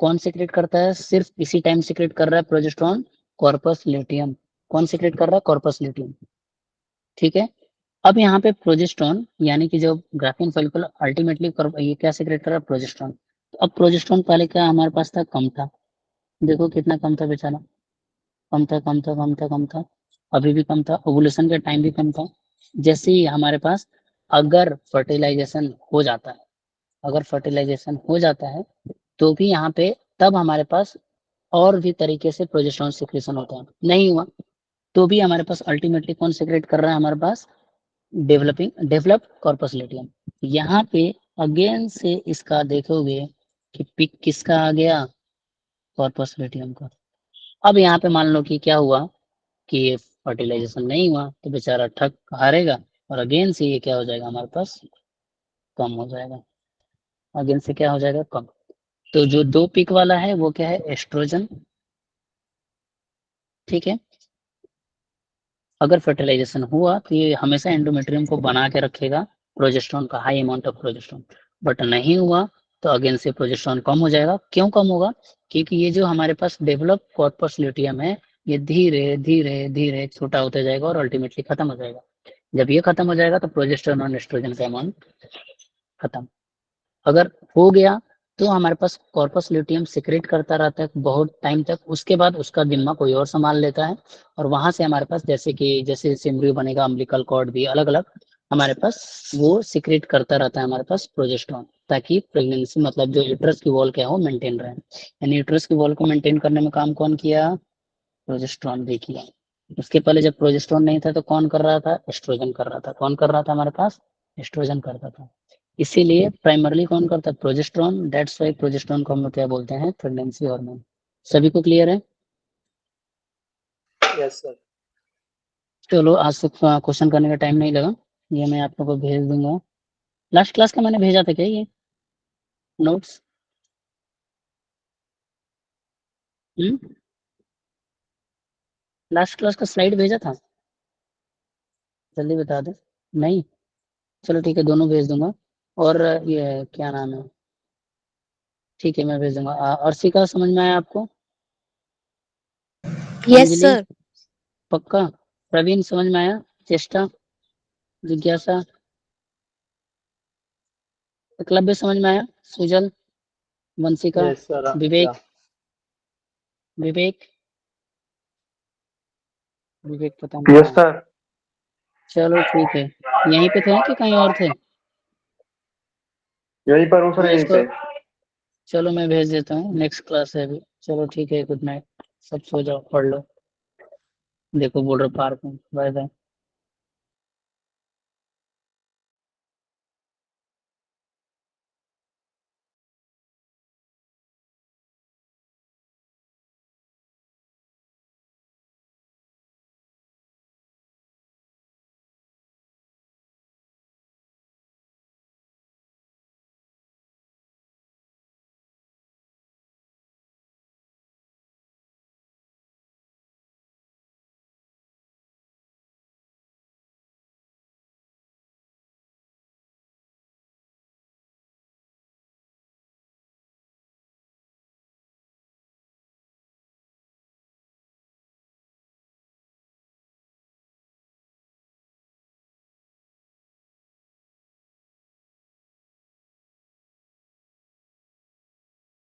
कौन सीक्रेट करता है, सिर्फ इसी टाइम सीक्रेट कर रहा है प्रोजेस्टेरॉन, कॉर्पस ल्यूटियम। कौन सीक्रेट कर रहा है, कॉर्पस ल्यूटियम। ठीक है। अब यहाँ पे प्रोजेस्टेरॉन यानी कि जो ग्राफीन फॉलिकल अल्टीमेटली ये क्या सीक्रेट कर रहा है, प्रोजेस्टेरॉन। तो अब प्रोजेस्टेरॉन पहले क्या हमारे पास था, कम था। देखो कितना कम था बेचारा, कम था कम था कम था कम था, अभी भी कम था, ओवुलेशन के टाइम भी कम था। जैसे ही हमारे पास अगर फर्टिलाइजेशन हो जाता है, अगर फर्टिलाइजेशन हो जाता है तो भी यहाँ पे तब हमारे पास और भी तरीके से प्रोजेस्टेरॉन सिक्रेशन होता है। नहीं हुआ तो भी हमारे पास अल्टीमेटली कौन सिक्रेट कर रहा है, हमारे पास डेवलप कॉर्पस ल्यूटियम। यहाँ पे अगेन से इसका देखोगे कि पिक किसका आ गया, कॉर्पस ल्यूटियम का। अब यहाँ पे मान लो कि क्या हुआ कि ये फर्टिलाइजेशन नहीं हुआ तो बेचारा ठग हारेगा और अगेन से ये क्या हो जाएगा, हमारे पास कम हो जाएगा। अगेन से क्या हो जाएगा, कम। तो जो दो पिक वाला है वो क्या है, एस्ट्रोजन। ठीक है। अगर फर्टिलाइजेशन हुआ तो ये हमेशा एंडोमेट्रियम को बना के रखेगा प्रोजेस्टेरॉन का, high amount of progesterone. But नहीं हुआ तो अगेन से प्रोजेस्टेरॉन कम हो जाएगा। क्यों कम होगा, क्योंकि ये जो हमारे पास डेवलप कॉर्पस ल्यूटियम है ये धीरे धीरे धीरे छोटा होता जाएगा और अल्टीमेटली खत्म हो जाएगा। जब ये खत्म हो जाएगा तो प्रोजेस्टेरॉन और एस्ट्रोजन का अमाउंट खत्म। अगर हो गया तो हमारे पास कॉर्पस ल्यूटियम सिक्रेट करता रहता है बहुत टाइम तक, उसके बाद उसका जिम्मा कोई और संभाल लेता है और वहां से हमारे पास जैसे कि जैसे जैसे एम्ब्रियो बनेगा, अम्बिलिकल कॉर्ड भी अलग अलग हमारे पास वो सिक्रेट करता रहता है हमारे पास प्रोजेस्टेरॉन, ताकि प्रेगनेंसी मतलब जो यूट्रस की वॉल क्या है वो मेंटेन रहे। यानी यूट्रस की वॉल को मेंटेन करने में काम कौन किया, प्रोजेस्टेरॉन भी किया। उसके पहले जब प्रोजेस्टेरॉन नहीं था तो कौन कर रहा था, एस्ट्रोजन कर रहा था। कौन कर रहा था हमारे पास, एस्ट्रोजन करता था। इसीलिए प्राइमरली कौन करता है, प्रोजेस्टेरॉन। दैट्स व्हाई प्रोजेस्टेरॉन को हम लोग क्या बोलते हैं, प्रेगनेंसी हार्मोन। सभी को क्लियर है। Yes sir. चलो आज से क्वेश्चन करने का टाइम नहीं लगा, ये मैं आप लोगों को भेज दूंगा। लास्ट क्लास का मैंने भेजा था क्या ये नोट्स, लास्ट क्लास का स्लाइड भेजा था, जल्दी बता दे। नहीं, चलो ठीक है, दोनों भेज दूंगा। और ये क्या नाम है, ठीक है मैं भेज दूंगा। अर्शिका समझ में आया आपको, यस अंजलि सर। पक्का, प्रवीण समझ में आया, चेष्टा, जिज्ञासा, एकलव्य समझ में आया, सुजल, वंशिका, यस सर। विवेक, विवेक, विवेक पता नहीं यस कहाँ है। सर। चलो ठीक है, यहीं पे थे कि कहीं और थे, यहीं पर हूँ सर, मैं यहीं इसको, पे। चलो मैं भेज देता हूँ, नेक्स्ट क्लास है अभी। चलो ठीक है, गुड नाइट, सब सो जाओ, पढ़ लो, देखो बॉर्डर पार में, बाय बाय।